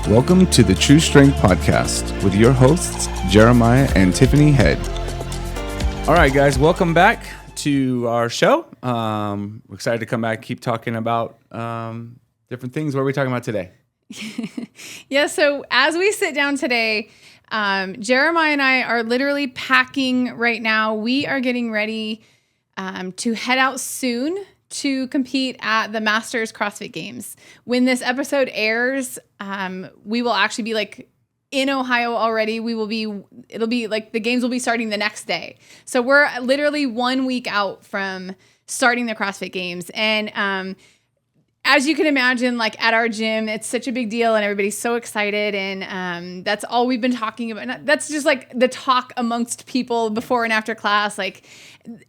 Welcome to the True Strength Podcast with your hosts, Jeremiah and Tiffany Head. All right, guys, welcome back to our show. We're excited to come back and keep talking about different things. What are we talking about today? Yeah, so as we sit down today, Jeremiah and I are literally packing right now. We are getting ready to head out soon to compete at the Masters CrossFit Games. When this episode airs, we will actually be like in Ohio already. It'll be like the games will be starting the next day. So we're literally 1 week out from starting the CrossFit Games. And as you can imagine, like at our gym, it's such a big deal and everybody's so excited. And that's all we've been talking about. That's just like the talk amongst people before and after class.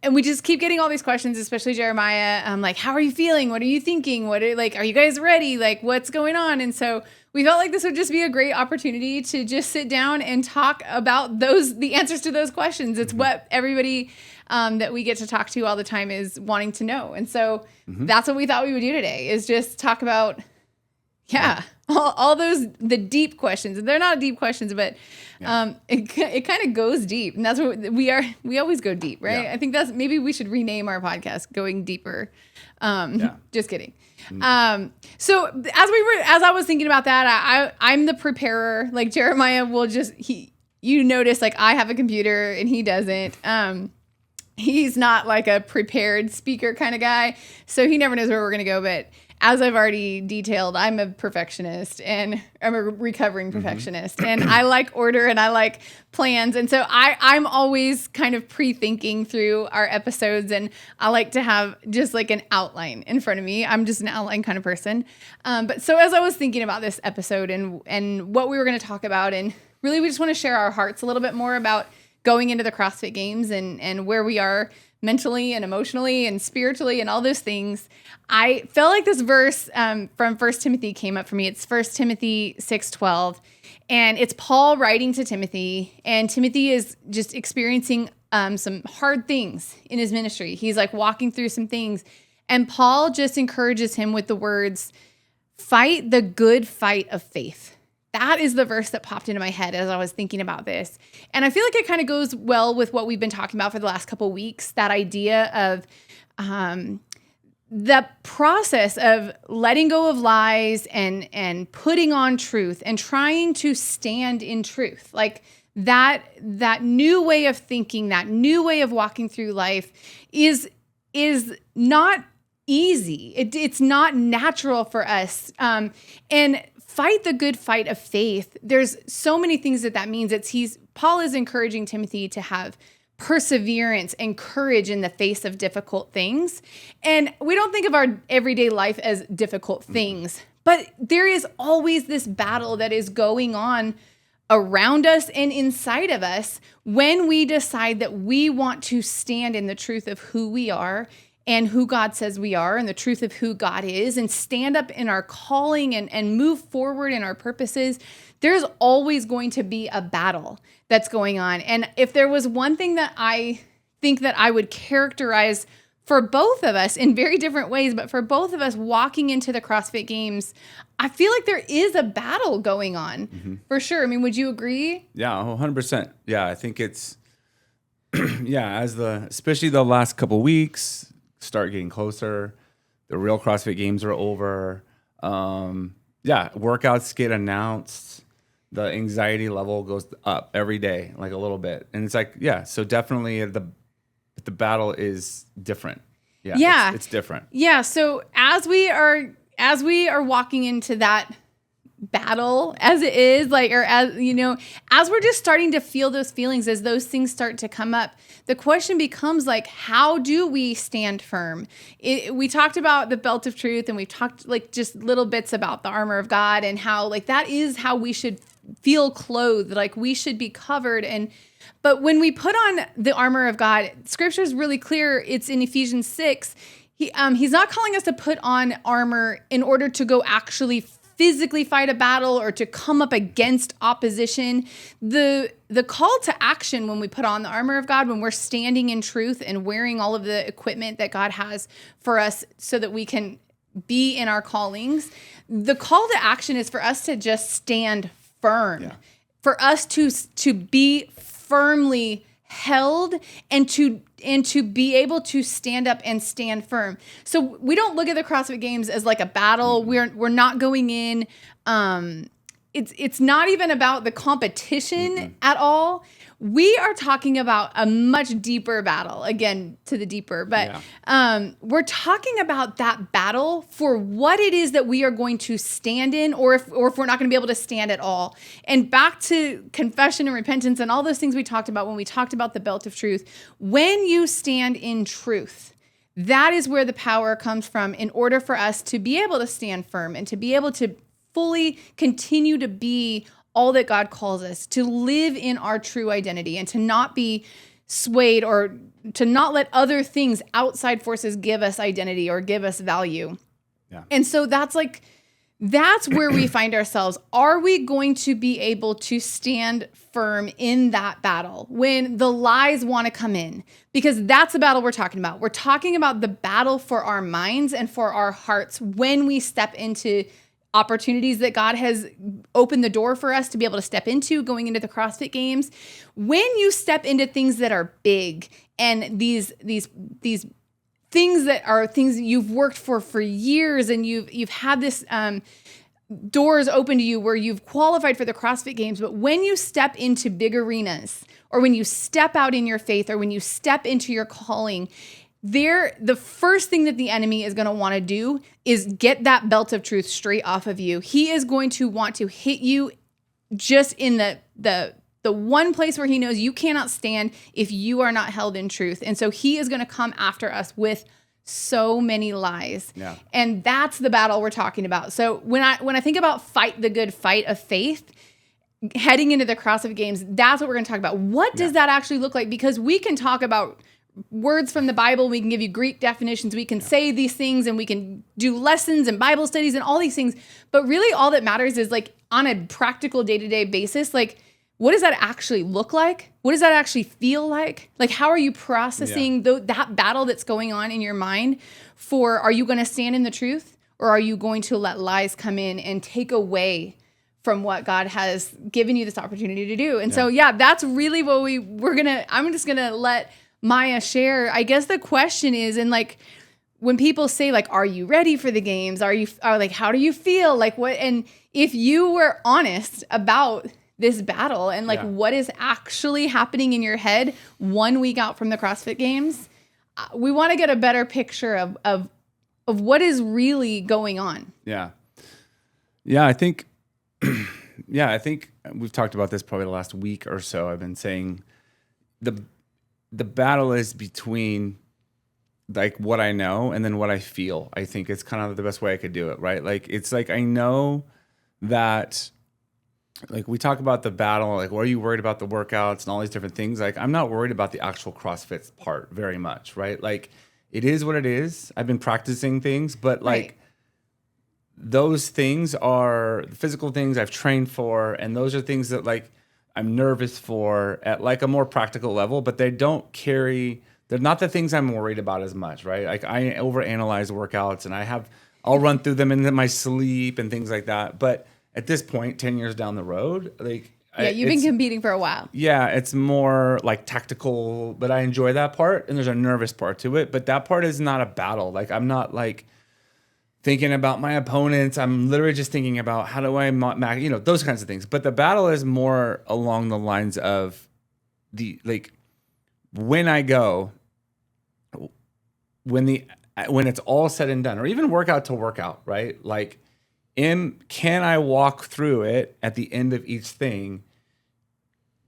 And we just keep getting all these questions, especially Jeremiah. Like, how are you feeling? What are you thinking? Are you guys ready? Like, what's going on? And so we felt like this would just be a great opportunity to just sit down and talk about the answers to those questions. It's what everybody that we get to talk to all the time is wanting to know. And so that's what we thought we would do today, is just talk about, all the deep questions. They're not deep questions, but it kind of goes deep. And that's what we always go deep, right? Yeah. I think maybe we should rename our podcast Going Deeper. Just kidding. So as I was thinking about that, I'm the preparer. Like Jeremiah will you notice like I have a computer and he doesn't. He's not like a prepared speaker kind of guy, so he never knows where we're going to go. But as I've already detailed, I'm a perfectionist and I'm a recovering perfectionist, and I like order and I like plans. And so I'm always kind of pre-thinking through our episodes, and I like to have just like an outline in front of me. I'm just an outline kind of person. But so as I was thinking about this episode and what we were going to talk about, and really we just want to share our hearts a little bit more about going into the CrossFit Games and where we are mentally and emotionally and spiritually and all those things. I felt like this verse from 1 Timothy came up for me. It's 1 Timothy 6:12, and it's Paul writing to Timothy, and Timothy is just experiencing some hard things in his ministry. He's like walking through some things, and Paul just encourages him with the words, "Fight the good fight of faith." That is the verse that popped into my head as I was thinking about this. And I feel like it kind of goes well with what we've been talking about for the last couple of weeks, that idea of the process of letting go of lies and putting on truth and trying to stand in truth. Like that new way of thinking, that new way of walking through life is not easy. It's not natural for us. And fight the good fight of faith. There's so many things that means. Paul is encouraging Timothy to have perseverance and courage in the face of difficult things. And we don't think of our everyday life as difficult things, but there is always this battle that is going on around us and inside of us when we decide that we want to stand in the truth of who we are and who God says we are, and the truth of who God is, and stand up in our calling and move forward in our purposes. There's always going to be a battle that's going on. And if there was one thing that I think that I would characterize for both of us in very different ways, but for both of us walking into the CrossFit Games, I feel like there is a battle going on for sure. I mean, would you agree? Yeah, 100%. Yeah, I think it's, especially the last couple weeks, start getting closer. The real CrossFit Games are over. Workouts get announced. The anxiety level goes up every day, like a little bit. And it's like, so definitely the battle is different. Yeah. It's different. Yeah. So as we are walking into that battle as it is, like, or as we're just starting to feel those feelings, as those things start to come up, the question becomes like, how do we stand firm? We talked about the belt of truth, and we've talked like just little bits about the armor of God, and how like that is how we should feel clothed, like we should be covered. But when we put on the armor of God, scripture is really clear. It's in Ephesians 6. He's not calling us to put on armor in order to go actually physically fight a battle or to come up against opposition. The call to action when we put on the armor of God, when we're standing in truth and wearing all of the equipment that God has for us so that we can be in our callings, the call to action is for us to just stand firm, Yeah. for us to be firmly held and to be able to stand up and stand firm. So we don't look at the CrossFit Games as like a battle. We're not going in. It's not even about the competition at all. We are talking about a much deeper battle, again, to the deeper, but we're talking about that battle for what it is that we are going to stand in, or if we're not going to be able to stand at all. And back to confession and repentance and all those things we talked about when we talked about the belt of truth. When you stand in truth, that is where the power comes from in order for us to be able to stand firm and to be able to fully continue to be all that God calls us, to live in our true identity and to not be swayed or to not let other things, outside forces, give us identity or give us value. Yeah. And so that's where we find ourselves. Are we going to be able to stand firm in that battle when the lies want to come in? Because that's the battle we're talking about. We're talking about the battle for our minds and for our hearts when we step into opportunities that God has opened the door for us to be able to step into going into the CrossFit Games. When you step into things that are big and these things that are things you've worked for years, and you've had this doors open to you where you've qualified for the CrossFit Games, but when you step into big arenas, or when you step out in your faith, or when you step into your calling, the first thing that the enemy is going to want to do is get that belt of truth straight off of you. He is going to want to hit you just in the one place where he knows you cannot stand if you are not held in truth. And so he is going to come after us with so many lies. Yeah. And that's the battle we're talking about. So when I think about fight the good fight of faith, heading into the CrossFit Games, that's what we're going to talk about. What does that actually look like? Because we can talk about words from the Bible. We can give you Greek definitions. We can say these things, and we can do lessons and Bible studies and all these things. But really all that matters is like on a practical day-to-day basis, like what does that actually look like? What does that actually feel like? Like how are you processing that battle that's going on in your mind are you going to stand in the truth, or are you going to let lies come in and take away from what God has given you this opportunity to do? And so, that's really what I'm just going to let Maya share. I guess the question is, and like when people say like, are you ready for the games? Are like, how do you feel? Like what? And if you were honest about this battle and like what is actually happening in your head 1 week out from the CrossFit Games, we want to get a better picture of what is really going on. Yeah. I think we've talked about this probably the last week or so. I've been saying the battle is between like what I know and then what I feel. I think it's kind of the best way I could do it, right? Like, it's like, I know that, like, we talk about the battle, like, what are you worried about the workouts and all these different things? Like, I'm not worried about the actual CrossFit part very much, right? Like, it is what it is. I've been practicing things, but like, those things are physical things I've trained for, and those are things that like I'm nervous for at like a more practical level, but they're not the things I'm worried about as much, right? Like I overanalyze workouts, and I'll run through them in my sleep and things like that. But at this point, 10 years down the road, like you've been competing for a while. Yeah, it's more like tactical, but I enjoy that part, and there's a nervous part to it. But that part is not a battle. Like I'm not like thinking about my opponents. I'm literally just thinking about how do I, those kinds of things. But the battle is more along the lines of when it's all said and done, or even workout to workout, right? Like, can I walk through it at the end of each thing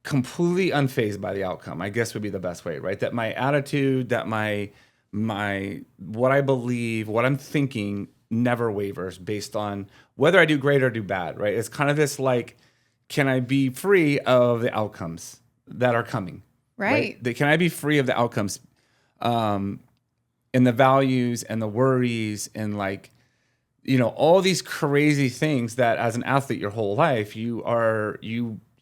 completely unfazed by the outcome? I guess would be the best way, right? That my attitude, that my what I believe, what I'm thinking never wavers based on whether I do great or do bad, right? It's kind of this like, can I be free of the outcomes that are coming? Right? Can I be free of the outcomes and the values and the worries and like, all these crazy things that as an athlete your whole life,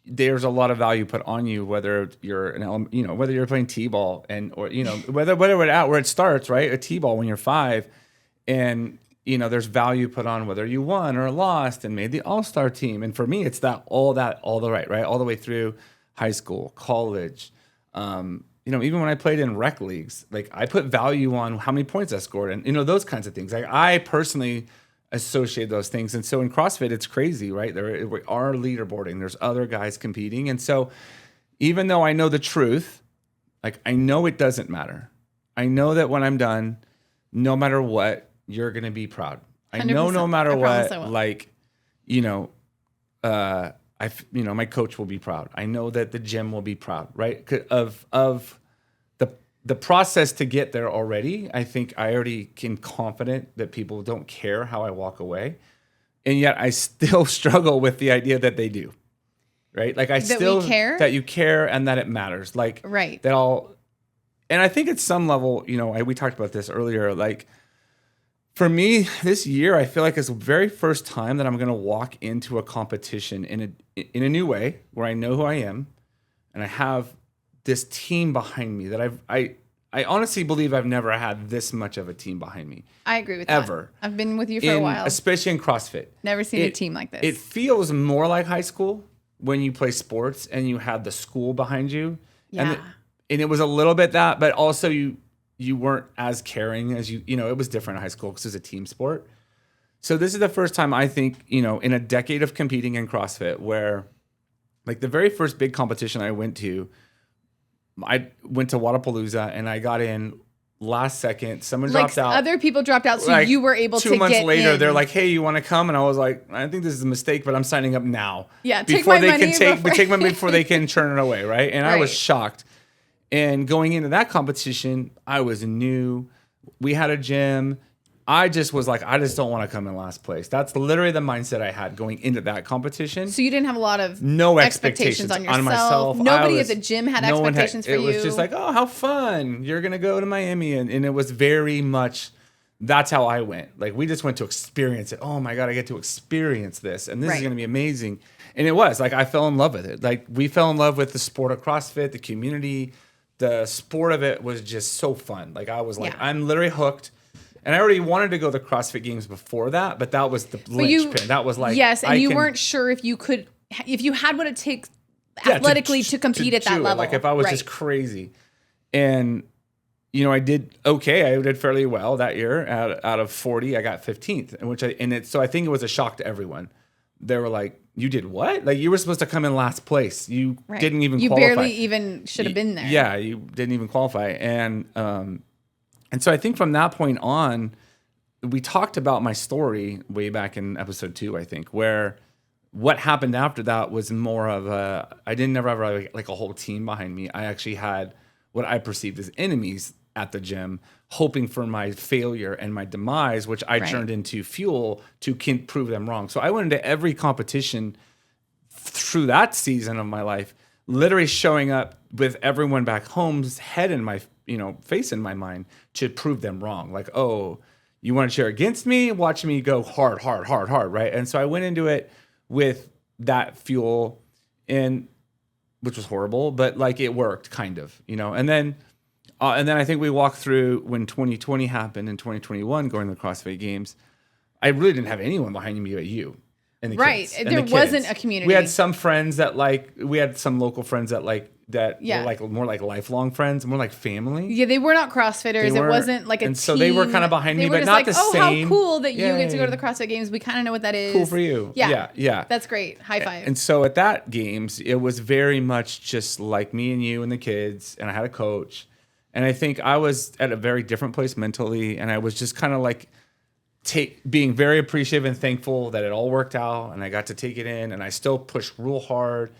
there's a lot of value put on you, whether you're whether you're playing T-ball or whether where it starts, right? A T-ball when you're 5, and there's value put on whether you won or lost and made the all-star team. And for me, it's all the right? All the way through high school, college. Even when I played in rec leagues, like I put value on how many points I scored and, those kinds of things. Like I personally associate those things. And so in CrossFit, it's crazy, right? There are leaderboarding. There's other guys competing. And so even though I know the truth, like I know it doesn't matter. I know that when I'm done, no matter what, you're going to be proud. I know no matter what, like, my coach will be proud. I know that the gym will be proud, right? Of the process to get there already. I think I already am confident that people don't care how I walk away. And yet I still struggle with the idea that they do, right? Like we care? That you care and that it matters. Like right. And I think at some level, we talked about this earlier, like for me this year, I feel like it's the very first time that I'm going to walk into a competition in a new way where I know who I am and I have this team behind me that I honestly believe I've never had this much of a team behind me. I agree with ever. That. I've been with you for a while. Especially in CrossFit. Never seen a team like this. It feels more like high school when you play sports and you have the school behind you. Yeah. And it was a little bit that, but also you weren't as caring as it was different in high school because it was a team sport. So this is the first time I think, in a decade of competing in CrossFit where like the very first big competition I went to Wadapalooza and I got in last second. Someone dropped out. Other people dropped out, so you were able to get in. 2 months later, they're like, "Hey, you want to come?" And I was like, "I think this is a mistake, but I'm signing up now." Yeah, take my money before they can turn it away, right? And I was shocked. And going into that competition, I was new. We had a gym. I just was like, I just don't want to come in last place. That's literally the mindset I had going into that competition. So you didn't have a lot of expectations on yourself. Myself. Nobody at the gym had expectations for you. It was just like, oh, how fun. You're going to go to Miami. And it was very much, that's how I went. Like we just went to experience it. Oh my God, I get to experience this. And this is going to be amazing. And it was like, I fell in love with it. Like we fell in love with the sport of CrossFit, the community, the sport of it was just so fun. Like I was like, I'm literally hooked. And I already wanted to go to the CrossFit Games before that, but that was the linchpin. That was like, yes, and you weren't sure if you had what it takes athletically to compete at that level. Like if I was just crazy. And, I did okay. I did fairly well that year. Out of 40, I got 15th, so I think it was a shock to everyone. They were like, you did what? Like you were supposed to come in last place. You didn't even qualify. You barely even should have been there. Yeah, you didn't even qualify. And so I think from that point on, we talked about my story way back in episode 2, I think, where what happened after that was more of I didn't never have like a whole team behind me. I actually had what I perceived as enemies at the gym, hoping for my failure and my demise, which I turned into fuel to prove them wrong. So I went into every competition through that season of my life, literally showing up with everyone back home's head in my face in my mind to prove them wrong. Like, oh, you want to cheer against me? Watch me go hard, right? And so I went into it with that fuel, and which was horrible, but like it worked kind of, And then I think we walked through when 2020 happened and 2021 going to the CrossFit Games. I really didn't have anyone behind me but you. And the kids, and there wasn't a community. We had some friends we had some local friends that were like more like lifelong friends, more like family. Yeah, they were not CrossFitters. It wasn't like a and team. So they were kind of behind me, but not like, the same. Oh, how cool that you get to go to the CrossFit Games. We kind of know what that is. Cool for you. Yeah. That's great. High five. And so at that games, it was very much just like me and you and the kids, and I had a coach. And I think I was at a very different place mentally, and I was just kind of like being very appreciative and thankful that it all worked out, and I got to take it in, and I still pushed real hard.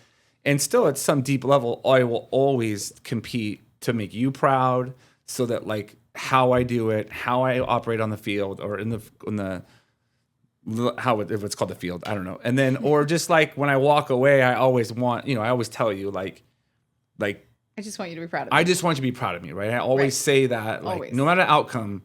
And still at some deep level, I will always compete to make you proud, so that like how I do it, how I operate on the field or in the if it's called the field, I don't know. And then, or just like when I walk away, I always want, I always tell you like, I just want you to be proud of me. I just want you to be proud of me, right? I always say that, like, no matter the outcome,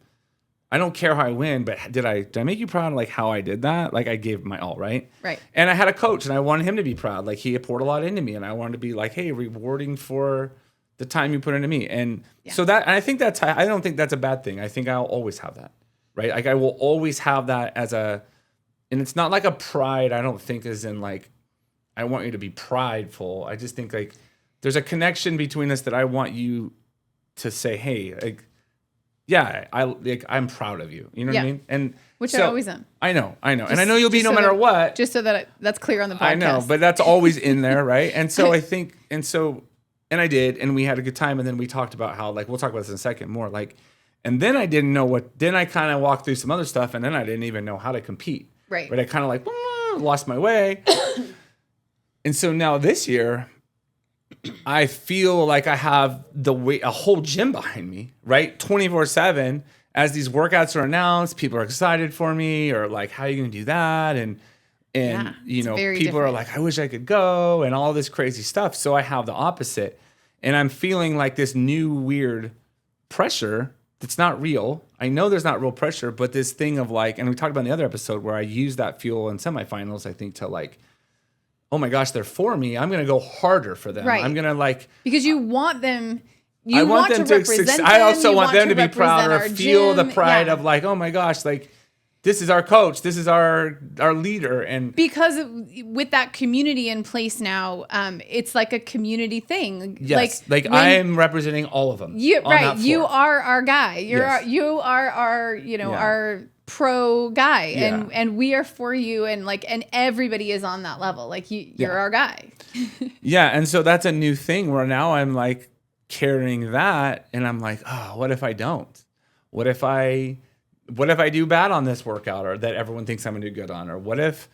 I don't care how I win, but did I make you proud of like how I did that? Like I gave my all, right? Right. And I had a coach and I wanted him to be proud. Like he poured a lot into me and I wanted to be like, hey, rewarding for the time you put into me. And so that, and I think I don't think that's a bad thing. I think I'll always have that. right? Like I will always have that as and it's not like a pride. I don't think as in like, I want you to be prideful. I just think like there's a connection between us that I want you to say, hey, like, yeah, I'm proud of you. You know what I mean? And which I always am. I know. And I know you'll be no matter what. Just so that that's clear on the podcast. I know, but that's always in there, right? And so I think, and I did, and we had a good time, and then we talked about how, like, we'll talk about this in a second more, like, and then I didn't know then I kind of walked through some other stuff, and then I didn't even know how to compete. Right. But I kind of like, lost my way. And so now this year, I feel like I have a whole gym behind me, right? 24/7. As these workouts are announced, people are excited for me, or like, how are you going to do that? And people different. are like, I wish I could go, and all this crazy stuff. So I have the opposite. And I'm feeling like this new weird pressure that's not real. I know there's not real pressure, but this thing of like, and we talked about in the other episode where I used that fuel in semifinals, I think, to like, oh my gosh, they're for me. I'm going to go harder for them. Right. I'm going to like... Because you want them... I want them to represent them. I also want them to be proud or feel the pride of like, oh my gosh, like this is our coach, this is our leader. And because with that community in place now, it's like a community thing. Yes, like I am representing all of them. You are our guy. You are our our pro guy, and we are for you, and like, and everybody is on that level. Like you're our guy. Yeah, and so that's a new thing where now I'm like carrying that, and I'm like, oh, what if I don't? What if I do bad on this workout, or that everyone thinks I'm gonna do good on, or what if,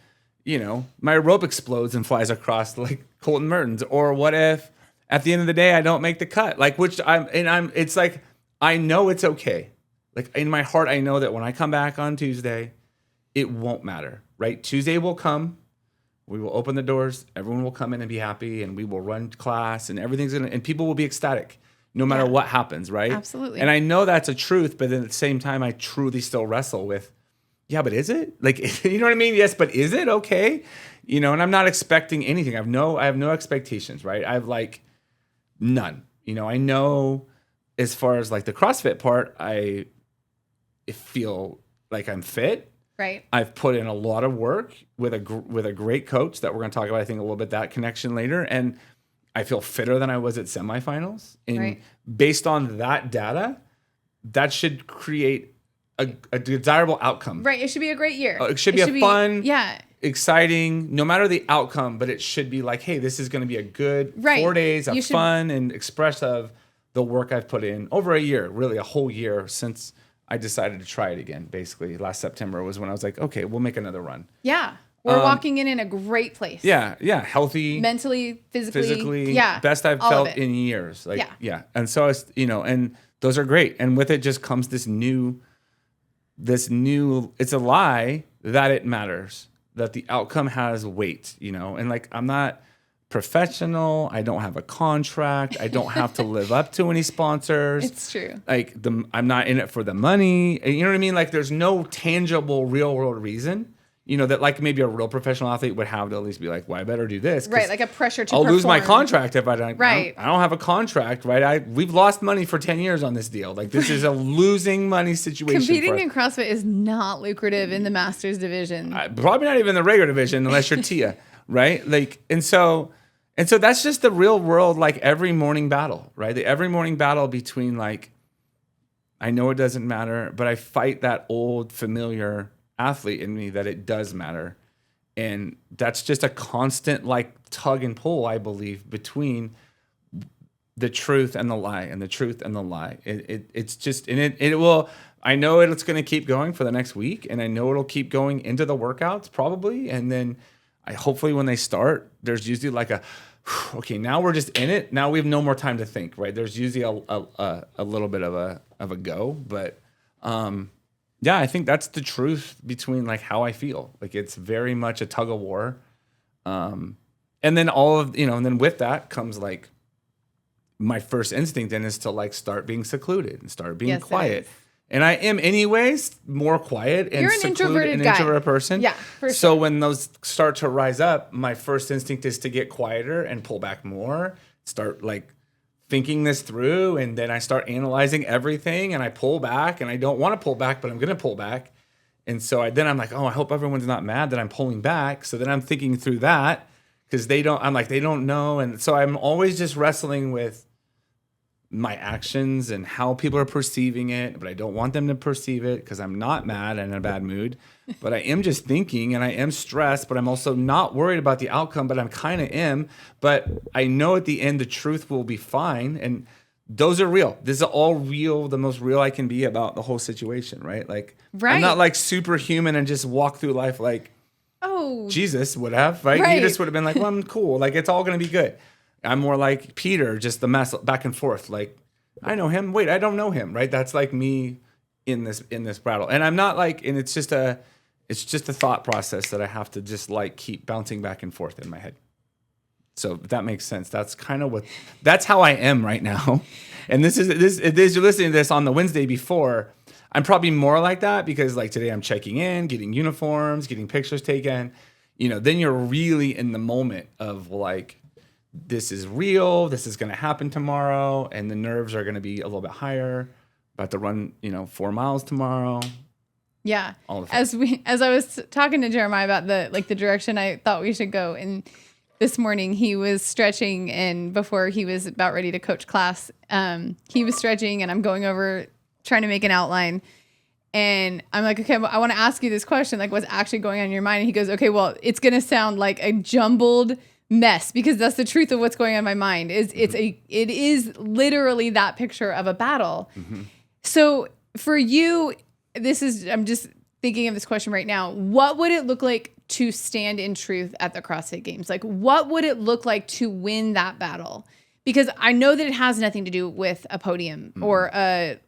my rope explodes and flies across like Colton Mertens, or what if at the end of the day I don't make the cut? Like, it's like, I know it's okay. Like in my heart, I know that when I come back on Tuesday, it won't matter, right? Tuesday will come. We will open the doors. Everyone will come in and be happy, and we will run class, and and people will be ecstatic no matter what happens, right? Absolutely. And I know that's a truth, but then at the same time, I truly still wrestle with, yeah, but is it? Like, you know what I mean? Yes, but is it okay? And I'm not expecting anything. I have no expectations, right? I have like none. I know as far as like the CrossFit part, I feel like I'm fit. Right. I've put in a lot of work with a great coach that we're going to talk about, I think, a little bit, that connection later. And I feel fitter than I was at semifinals. And based on that data, that should create a desirable outcome. Right. It should be a great year. It should be fun, exciting, no matter the outcome, but it should be like, hey, this is going to be a good 4 days of fun and express of the work I've put in over a year, really a whole year since I decided to try it again. Basically, last September was when I was like, okay, we'll make another run. Yeah. We're walking in a great place. Yeah. Healthy. Mentally, physically. Best I've felt in years. Like, And so, and those are great. And with it just comes this new, it's a lie that it matters, that the outcome has weight, and like, I'm not professional. I don't have a contract. I don't have to live up to any sponsors. It's true. Like I'm not in it for the money. You know what I mean? Like there's no tangible real world reason, that like maybe a real professional athlete would have to at least be like, well, I better do this. Right. Like a pressure to I'll perform. lose my contract if I don't. Right. I don't have a contract. Right. We've lost money for 10 years on this deal. Like this is a losing money situation. Competing in CrossFit is not lucrative in the Masters division. Probably not even the regular division unless you're Tia. Right. Like, and so that's just the real world, like every morning battle, right? The every morning battle between like, I know it doesn't matter, but I fight that old familiar athlete in me that it does matter. And that's just a constant like tug and pull, I believe, between the truth and the lie, and the truth and the lie. It's just, and it will, I know it's going to keep going for the next week, and I know it'll keep going into the workouts probably. And then hopefully when they start, there's usually like okay, now we're just in it. Now we have no more time to think, right? There's usually a little bit of a go, but I think that's the truth between like how I feel. Like it's very much a tug of war. And then and then with that comes like my first instinct then is to like start being secluded and start being quiet. And I am anyways more quiet and secluded, an introverted person. Yeah, for sure. So when those start to rise up, my first instinct is to get quieter and pull back more, start like thinking this through, and then I start analyzing everything, and I pull back, and I don't want to pull back, but I'm going to pull back. And so then I'm like, oh, I hope everyone's not mad that I'm pulling back. So then I'm thinking through that, because they don't know. And so I'm always just wrestling with my actions and how people are perceiving it, but I don't want them to perceive it because I'm not mad and in a bad mood, but I am just thinking, and I am stressed, but I'm also not worried about the outcome, but I'm kind of am, but I know at the end the truth will be fine. And those are real. This is all real, the most real I can be about the whole situation, right? Like, right. I'm not like superhuman and just walk through life like, oh, Jesus would have, right? Right. He just would have been like, well, I'm cool. Like, it's all going to be good. I'm more like Peter, just the mess back and forth. Like, I know him. Wait, I don't know him. Right? That's like me in this battle. And I'm not like, and it's just a thought process that I have to just like keep bouncing back and forth in my head. So if that makes sense. That's kind of that's how I am right now. And this is you're listening to this on the Wednesday before. I'm probably more like that because like today I'm checking in, getting uniforms, getting pictures taken. Then you're really in the moment of like, this is real, this is going to happen tomorrow, and the nerves are going to be a little bit higher. About to run, 4 miles tomorrow. Yeah. As I was talking to Jeremiah about the direction I thought we should go, and this morning he was stretching, and before he was about ready to coach class, he was stretching, and I'm going over trying to make an outline. And I'm like, okay, I want to ask you this question, like what's actually going on in your mind? And he goes, okay, well, it's going to sound like a jumbled mess, because that's the truth of what's going on in my mind. It is literally that picture of a battle. Mm-hmm. So for you, I'm just thinking of this question right now. What would it look like to stand in truth at the CrossFit Games? Like, what would it look like to win that battle? Because I know that it has nothing to do with a podium or a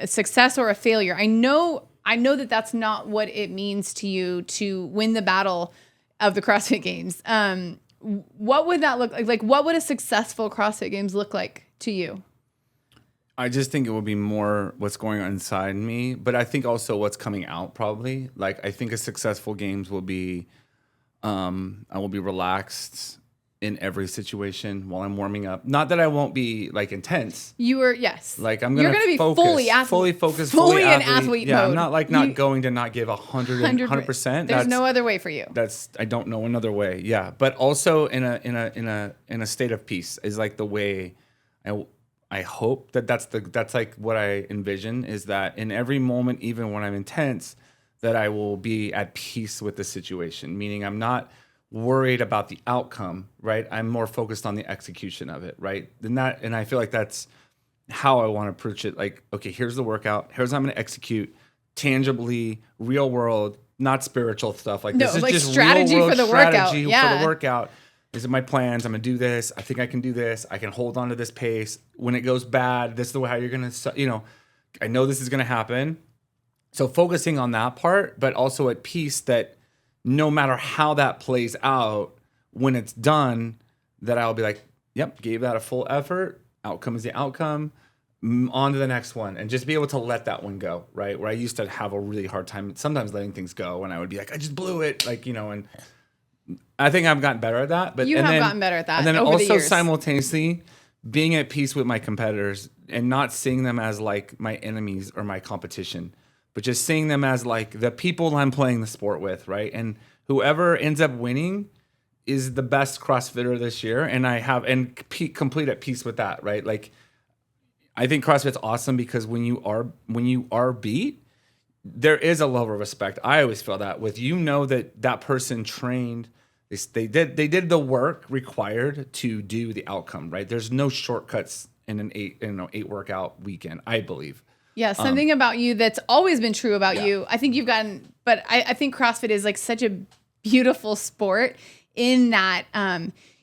success or a failure. I know that that's not what it means to you to win the battle of the CrossFit Games. What would that look like? Like, what would a successful CrossFit Games look like to you? I just think it would be more what's going on inside me, but I think also what's coming out probably. Like, I think a successful Games will be, I will be relaxed in every situation while I'm warming up. Not that I won't be like intense. Yes. Like I'm gonna be focus, fully focused, fully in athlete yeah, mode. I'm not like going to not give 100%. There's no other way for you. I don't know another way. Yeah, but also in a state of peace is like the way I hope that's like what I envision, is that in every moment, even when I'm intense, that I will be at peace with the situation. Meaning I'm not worried about the outcome, right? I'm more focused on the execution of it, right? And I feel like that's how I want to approach it. Like, okay, here's the workout. Here's how I'm going to execute tangibly, real world, not spiritual stuff. Like, this is like just strategy real world for the workout. For the workout. These are my plans. I'm going to do this. I think I can do this. I can hold on to this pace. When it goes bad, this is the way how you're going to, I know this is going to happen. So focusing on that part, but also at peace that no matter how that plays out, when it's done, that I'll be like, yep, gave that a full effort. Outcome is the outcome. On to the next one. And just be able to let that one go, right? Where I used to have a really hard time sometimes letting things go. And I would be like, I just blew it. Like, and I think I've gotten better at that. But gotten better at that. And then over also the years. Simultaneously being at peace with my competitors and not seeing them as like my enemies or my competition, but just seeing them as like the people I'm playing the sport with, right? And whoever ends up winning is the best CrossFitter this year. And complete at peace with that, right? Like, I think CrossFit's awesome because when you are beat, there is a level of respect. I always feel that with, that person trained, they did the work required to do the outcome, right? There's no shortcuts in an 8 workout weekend, I believe. Yeah, something about you that's always been true about you. I think you've gotten, but I think CrossFit is like such a beautiful sport in that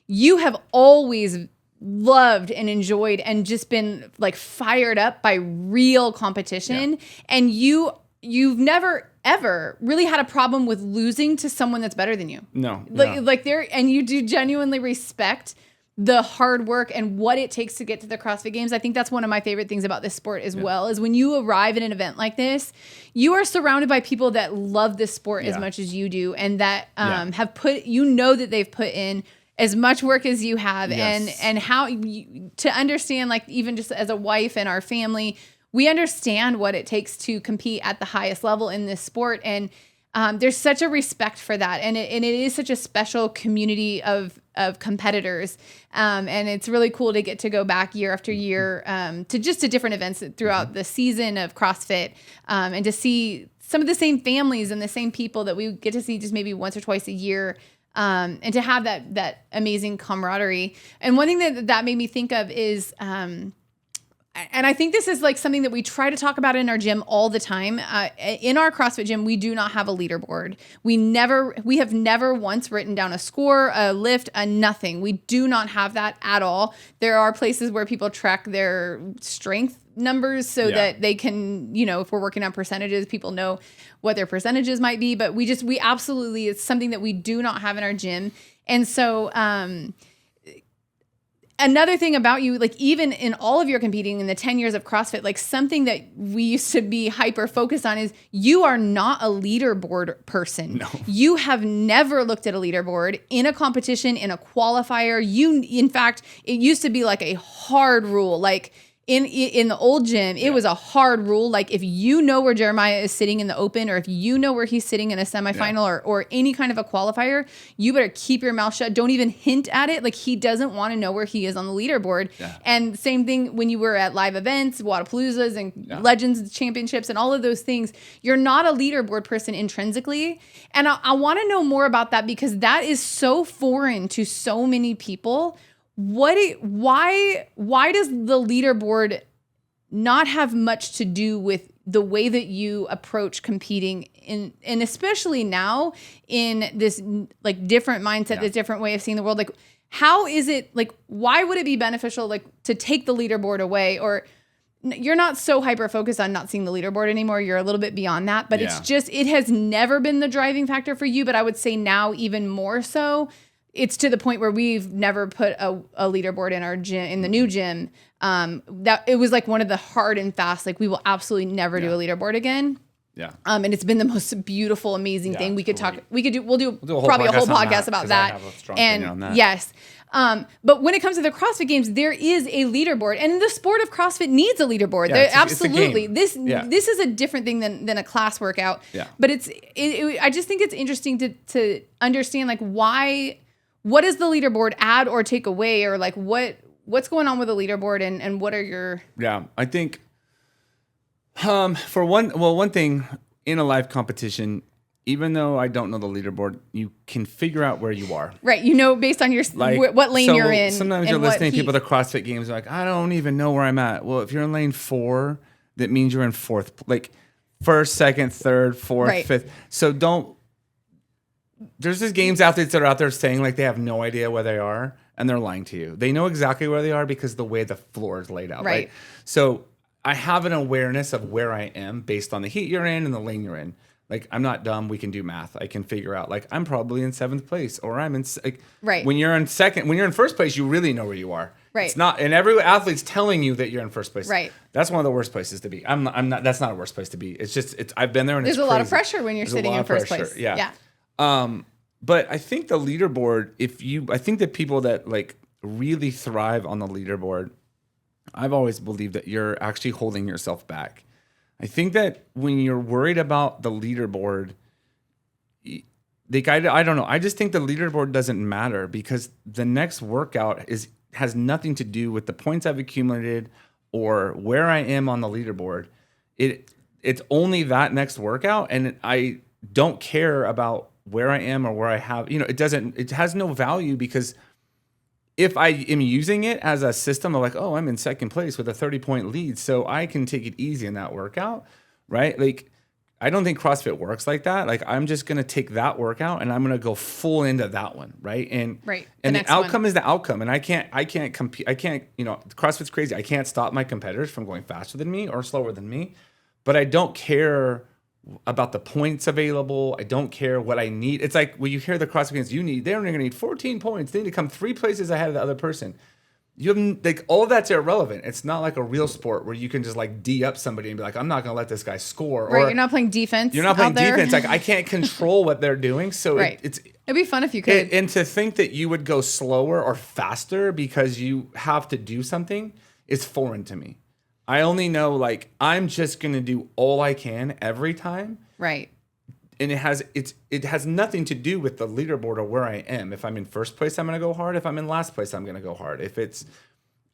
you have always loved and enjoyed and just been like fired up by real competition. Yeah. And you've never ever really had a problem with losing to someone that's better than you. No. And you do genuinely respect the hard work and what it takes to get to the CrossFit Games. I think that's one of my favorite things about this sport as well, is when you arrive at an event like this, you are surrounded by people that love this sport as much as you do, and that have put, that they've put in as much work as you have, Yes. and how to understand, like, even just as a wife and our family, we understand what it takes to compete at the highest level in this sport. And there's such a respect for that. And it is such a special community of competitors. And it's really cool to get to go back year after year to different events throughout the season of CrossFit, and to see some of the same families and the same people that we get to see just maybe once or twice a year. And to have that amazing camaraderie. And one thing that made me think of is, and I think this is like something that we try to talk about in our gym all the time. In our CrossFit gym, we do not have a leaderboard. We have never once written down a score, a lift, a nothing. We do not have that at all. There are places where people track their strength numbers so that they can, if we're working on percentages, people know what their percentages might be. But we absolutely, it's something that we do not have in our gym. And so, another thing about you, like even in all of your competing in the 10 years of CrossFit, like something that we used to be hyper focused on is you are not a leaderboard person. No. You have never looked at a leaderboard in a competition, in a qualifier. In fact, it used to be like a hard rule. Like in the old gym, it was a hard rule. Like if you know where Jeremiah is sitting in the open, or if you know where he's sitting in a semifinal or any kind of a qualifier, you better keep your mouth shut. Don't even hint at it. Like he doesn't want to know where he is on the leaderboard. Yeah. And same thing when you were at live events, Wadapaloozas and Legends Championships and all of those things. You're not a leaderboard person intrinsically. And I want to know more about that, because that is so foreign to so many people. Why does the leaderboard not have much to do with the way that you approach competing and especially now in this like different mindset, this different way of seeing the world? Like, how is it, like, why would it be beneficial, like, to take the leaderboard away? Or you're not so hyper focused on not seeing the leaderboard anymore. You're a little bit beyond that, but it's just, it has never been the driving factor for you. But I would say now even more so. It's to the point where we've never put a leaderboard in our gym, in the new gym. That it was like one of the hard and fast, like we will absolutely never do a leaderboard again. Yeah. And it's been the most beautiful, amazing thing. We'll do probably a whole podcast about that. I have a strong opinion on that. Yes. But when it comes to the CrossFit Games, there is a leaderboard, and the sport of CrossFit needs a leaderboard. Absolutely. This is a different thing than a class workout. Yeah. But I just think it's interesting to understand, like, what does the leaderboard add or take away, or like what's going on with the leaderboard, and what are your... Yeah, I think for one thing, in a live competition, even though I don't know the leaderboard, you can figure out where you are. Right. Based on your what lane you're in. Sometimes you're listening to people at the CrossFit Games are like, I don't even know where I'm at. Well, if you're in lane 4, that means you're in 4th, like 1st, 2nd, 3rd, 4th, 5th. So there's these games athletes that are out there saying like they have no idea where they are, and they're lying to you. They know exactly where they are because the way the floor is laid out. Right. So I have an awareness of where I am based on the heat you're in and the lane you're in. Like, I'm not dumb. We can do math. I can figure out, like, I'm probably in 7th place, or I'm in, like, when you're in 2nd, when you're in 1st place, you really know where you are. Right. It's not, and every athlete's telling you that you're in 1st place. Right. That's one of the worst places to be. I'm not, that's not a worst place to be. It's just, I've been there, and there's a lot of pressure when you're sitting in 1st place. Yeah. But I think the leaderboard, I think that people that like really thrive on the leaderboard, I've always believed that you're actually holding yourself back. I think that when you're worried about the leaderboard, I don't know. I just think the leaderboard doesn't matter, because the next workout has nothing to do with the points I've accumulated or where I am on the leaderboard. It's only that next workout, and I don't care about where I am or where I have. It has no value, because if I am using it as a system of like, oh, I'm in 2nd place with a 30-point lead, so I can take it easy in that workout, right? Like, I don't think CrossFit works like that. Like, I'm just going to take that workout and I'm going to go full into that one, right? And the outcome is the outcome, and I can't compete. CrossFit's crazy. I can't stop my competitors from going faster than me or slower than me, but I don't care about the points available. I don't care what I need. It's like when you hear the CrossFit Games, they're only going to need 14 points. They need to come 3 places ahead of the other person. You have like all of that's irrelevant. It's not like a real sport where you can just like D up somebody and be like, I'm not going to let this guy score. Right. Or You're not playing defense. you're not playing out there. defense. Like I can't control what they're doing. So right. it'd be fun if you could. And to think that you would go slower or faster because you have to do something is foreign to me. I only know like I'm just going to do all I can every time. Right. And it has nothing to do with the leaderboard or where I am. If I'm in first place, I'm going to go hard. If I'm in last place, I'm going to go hard. If it's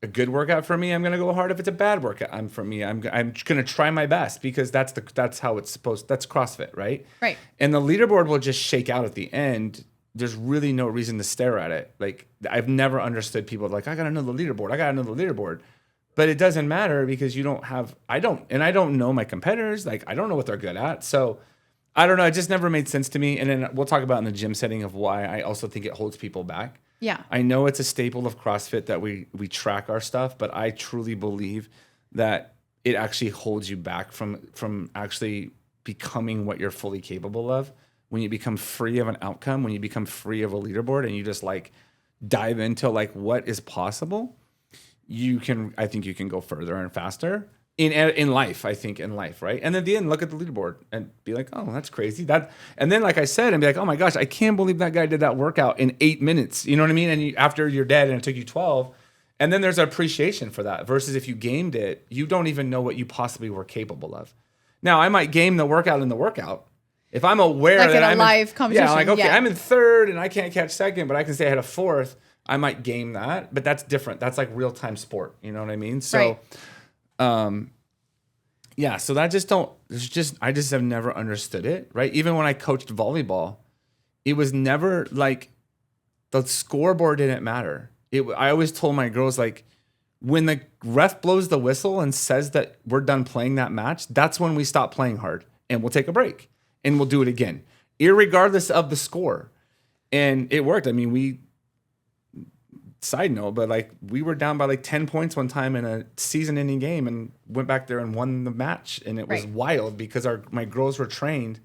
a good workout for me, I'm going to go hard. If it's a bad workout I'm going to try my best because that's how it's supposed. That's CrossFit, right? Right. And the leaderboard will just shake out at the end. There's really no reason to stare at it. Like I've never understood people like I got to know the leaderboard. I got to know the leaderboard. But it doesn't matter because I don't know my competitors. Like I don't know what they're good at. So I don't know. It just never made sense to me. And then we'll talk about in the gym setting of why I also think it holds people back. Yeah. I know it's a staple of CrossFit that we track our stuff, but I truly believe that it actually holds you back from actually becoming what you're fully capable of. When you become free of an outcome, when you become free of a leaderboard and you just like dive into like what is possible, I think you can go further and faster. In life, right? And at the end, look at the leaderboard and be like, oh, that's crazy. And then, like I said, and be like, oh my gosh, I can't believe that guy did that workout in 8 minutes. You know what I mean? And after you're dead and it took you 12, and then there's appreciation for that. Versus if you gamed it, you don't even know what you possibly were capable of. Now, I might game the workout in the workout. If I'm aware like that in a live competition. Yeah, like, okay, I'm in third and I can't catch second, but I can say I had a fourth, I might game that. But that's different. That's like real-time sport. You know what I mean? So, right. Yeah, so I just have never understood it, right? Even when I coached volleyball, it was never like the scoreboard didn't matter. I always told my girls like when the ref blows the whistle and says that we're done playing that match, that's when we stop playing hard and we'll take a break and we'll do it again, irregardless of the score. And it worked. I mean, side note, but like we were down by like 10 points one time in a season-ending game and went back there and won the match, and it was wild because my girls were trained,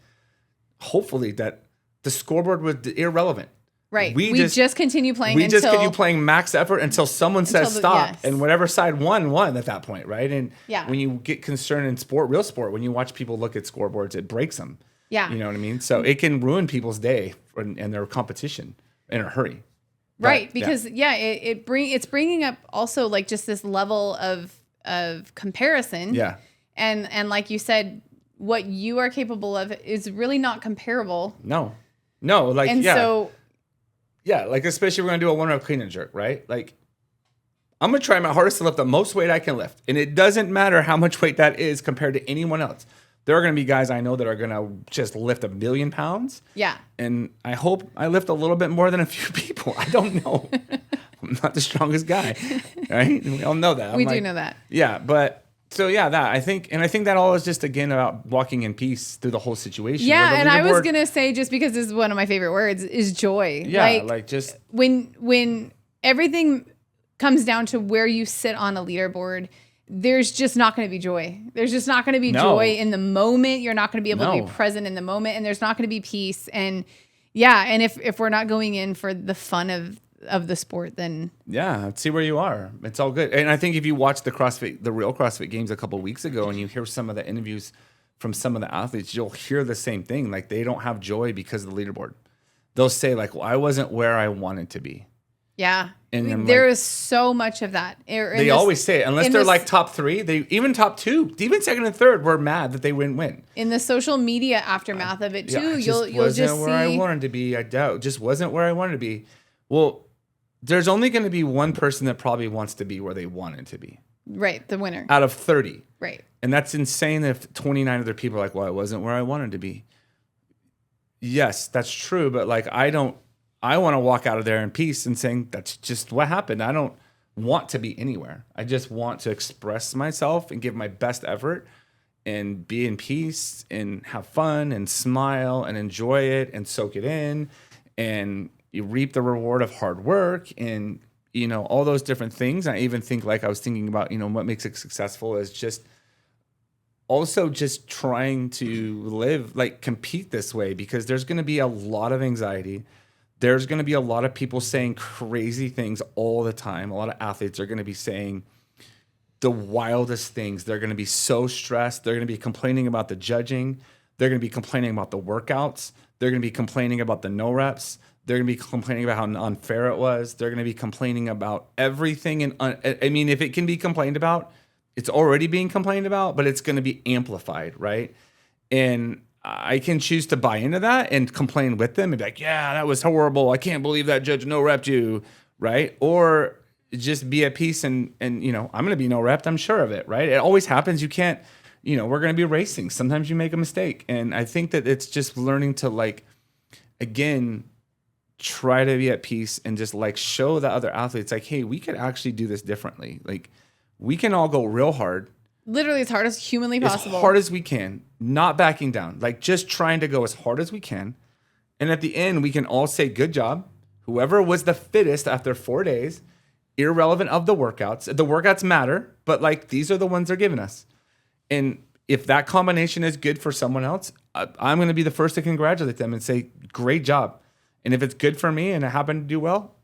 hopefully, that the scoreboard was irrelevant. Right. We just continue playing. We just continue playing max effort until someone says stop, yes. and whatever side won at that point, right? And when you get concerned in real sport, when you watch people look at scoreboards, it breaks them. Yeah. You know what I mean? So it can ruin people's day and their competition in a hurry. Right, because it's bringing up also like just this level of comparison. Yeah. And like you said, what you are capable of is really not comparable. No, like and so like especially if we're gonna do a 1-rep clean and jerk, right? Like I'm gonna try my hardest to lift the most weight I can lift, and it doesn't matter how much weight that is compared to anyone else. There are going to be guys I know that are going to just lift 1 million pounds. Yeah. And I hope I lift a little bit more than a few people. I don't know. I'm not the strongest guy, right? We all know that. We do know that. Yeah. But so, that I think that all is just, again, about walking in peace through the whole situation. Yeah. And I was going to say, just because this is one of my favorite words, is joy. Yeah. Like just when everything comes down to where you sit on a leaderboard, there's just not going to be joy. There's just not going to be joy in the moment. You're not going to be able to be present in the moment, and there's not going to be peace. And and if we're not going in for the fun of the sport, then see where you are. It's all good. And I think if you watch the real CrossFit Games a couple of weeks ago, and you hear some of the interviews from some of the athletes, you'll hear the same thing. Like they don't have joy because of the leaderboard. They'll say like, "Well, I wasn't where I wanted to be." Yeah. And there is so much of that. They always say it. Unless they're like top 3, even top 2, even second and third were mad that they wouldn't win. In the social media aftermath of it too, you'll just wasn't where I wanted to be. I doubt. Just wasn't where I wanted to be. Well, there's only going to be one person that probably wants to be where they wanted to be. Right, the winner. Out of 30. Right. And that's insane if 29 other people are like, well, I wasn't where I wanted to be. Yes, that's true, but like I want to walk out of there in peace and saying that's just what happened. I don't want to be anywhere. I just want to express myself and give my best effort and be in peace and have fun and smile and enjoy it and soak it in. And you reap the reward of hard work and, all those different things. I even think I was thinking about, what makes it successful is just also just trying to compete this way because there's going to be a lot of anxiety. there's going to be a lot of people saying crazy things all the time. A lot of athletes are going to be saying the wildest things. They're going to be so stressed. They're going to be complaining about the judging. They're going to be complaining about the workouts. They're going to be complaining about the no reps. They're going to be complaining about how unfair it was. They're going to be complaining about everything. And I mean, if it can be complained about, it's already being complained about, but it's going to be amplified, right? And I can choose to buy into that and complain with them and be like, yeah, that was horrible. I can't believe that judge no repped you, right? Or just be at peace and I'm going to be no repped. I'm sure of it, right? It always happens. You can't, we're going to be racing. Sometimes you make a mistake. And I think that it's just learning to again, try to be at peace and just show the other athletes hey, we could actually do this differently. We can all go real hard. Literally as hard as humanly possible. As hard as we can, not backing down. Just trying to go as hard as we can. And at the end, we can all say, good job. Whoever was the fittest after 4 days, irrelevant of the workouts. The workouts matter, but these are the ones they're giving us. And if that combination is good for someone else, I'm going to be the first to congratulate them and say, great job. And if it's good for me and I happen to do well,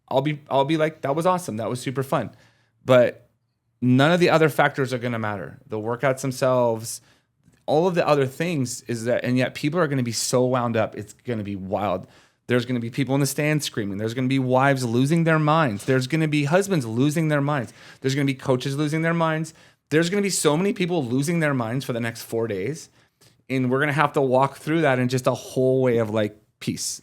I'll be like, that was awesome. That was super fun. But none of the other factors are going to matter. The workouts themselves, all of the other things and yet people are going to be so wound up. It's going to be wild. There's going to be people in the stands screaming. There's going to be wives losing their minds. There's going to be husbands losing their minds. There's going to be coaches losing their minds. There's going to be so many people losing their minds for the next 4 days. And we're going to have to walk through that in just a whole way of peace.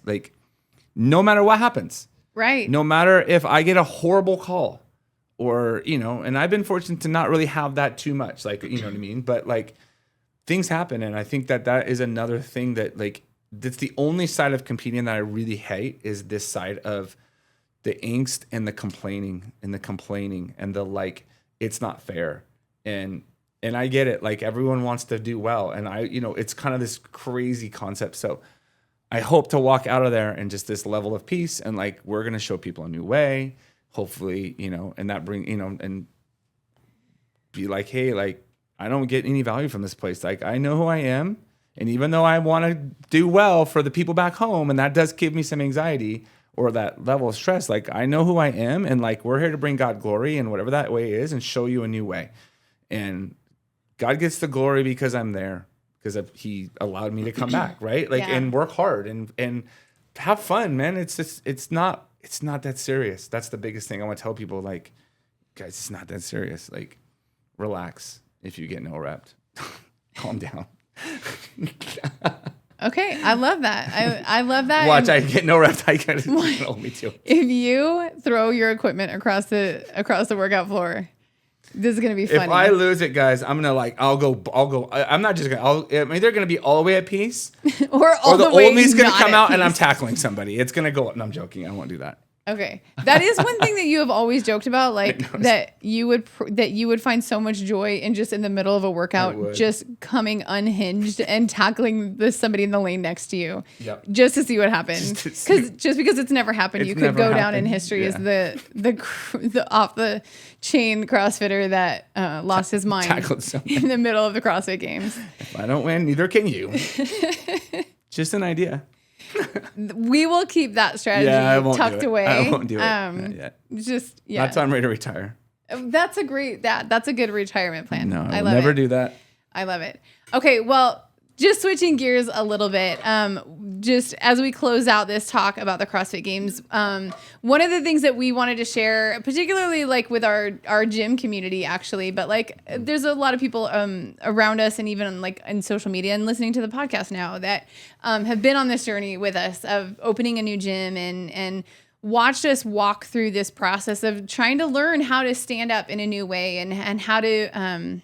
No matter what happens. Right. No matter if I get a horrible call. Or, and I've been fortunate to not really have that too much, you know what I mean? But things happen. And I think that is another thing that that's the only side of competing that I really hate is this side of the angst and the complaining and the it's not fair. And I get it. Everyone wants to do well. And it's kind of this crazy concept. So I hope to walk out of there and just this level of peace. And we're going to show people a new way. Hopefully, and that bring, and be hey, I don't get any value from this place. I know who I am. And even though I want to do well for the people back home, and that does give me some anxiety or that level of stress, I know who I am. And we're here to bring God glory and whatever that way is and show you a new way. And God gets the glory because I'm there, because he allowed me to come back. Right. And work hard and have fun, man. It's not that serious. That's the biggest thing I want to tell people. Guys, it's not that serious. Relax. If you get no repped, calm down. Okay, I love that. I love that. Watch, I get no reps. I gotta hold me too. If you throw your equipment across the workout floor, this is gonna be funny. If I lose it, guys, I'm gonna I'll go. I'm not just gonna. I'm either gonna be all the way at peace, or the old me's gonna come out peace. And I'm tackling somebody. It's gonna go. No, I'm joking. I won't do that. Okay, that is one thing that you have always joked about, that you would find so much joy in just in the middle of a workout, just coming unhinged and tackling somebody in the lane next to you, just to see what happens. Just because it's never happened, you could go down in history as the off the chain CrossFitter that lost his mind in the middle of the CrossFit Games. If I don't win, neither can you. Just an idea. We will keep that strategy tucked away. I won't do it. Not yet. Not till I'm ready to retire. That's a good retirement plan. No, I will never do that. I love it. Okay, well, just switching gears a little bit, just as we close out this talk about the CrossFit Games, one of the things that we wanted to share, particularly with our gym community, actually, but there's a lot of people around us and even in social media and listening to the podcast now that have been on this journey with us of opening a new gym and watched us walk through this process of trying to learn how to stand up in a new way and how to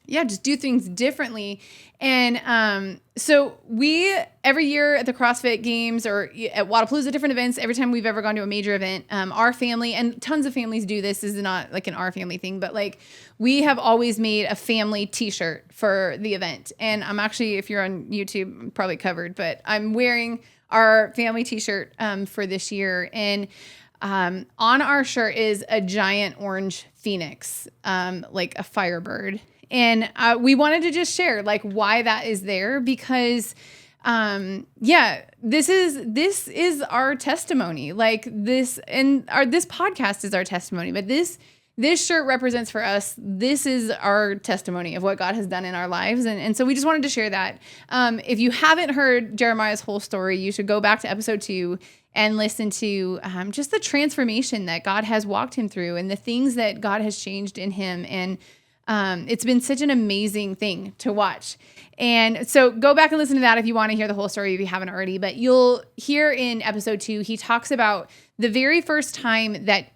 just do things differently. And so we, every year at the CrossFit Games or at Wadapalooza, different events, every time we've ever gone to a major event, our family, and tons of families do this, is not an our family thing, but we have always made a family T-shirt for the event. And I'm actually, if you're on YouTube, I'm probably covered, but I'm wearing our family T-shirt for this year. And on our shirt is a giant orange phoenix, like a firebird. And we wanted to just share why that is there, because this is our testimony. Like this, and this podcast is our testimony, but this shirt represents for us, this is our testimony of what God has done in our lives. And so we just wanted to share that. If you haven't heard Jeremiah's whole story, you should go back to episode 2 and listen to just the transformation that God has walked him through and the things that God has changed in him. And it's been such an amazing thing to watch. And so go back and listen to that if you want to hear the whole story, if you haven't already. But you'll hear in episode 2, he talks about the very first time that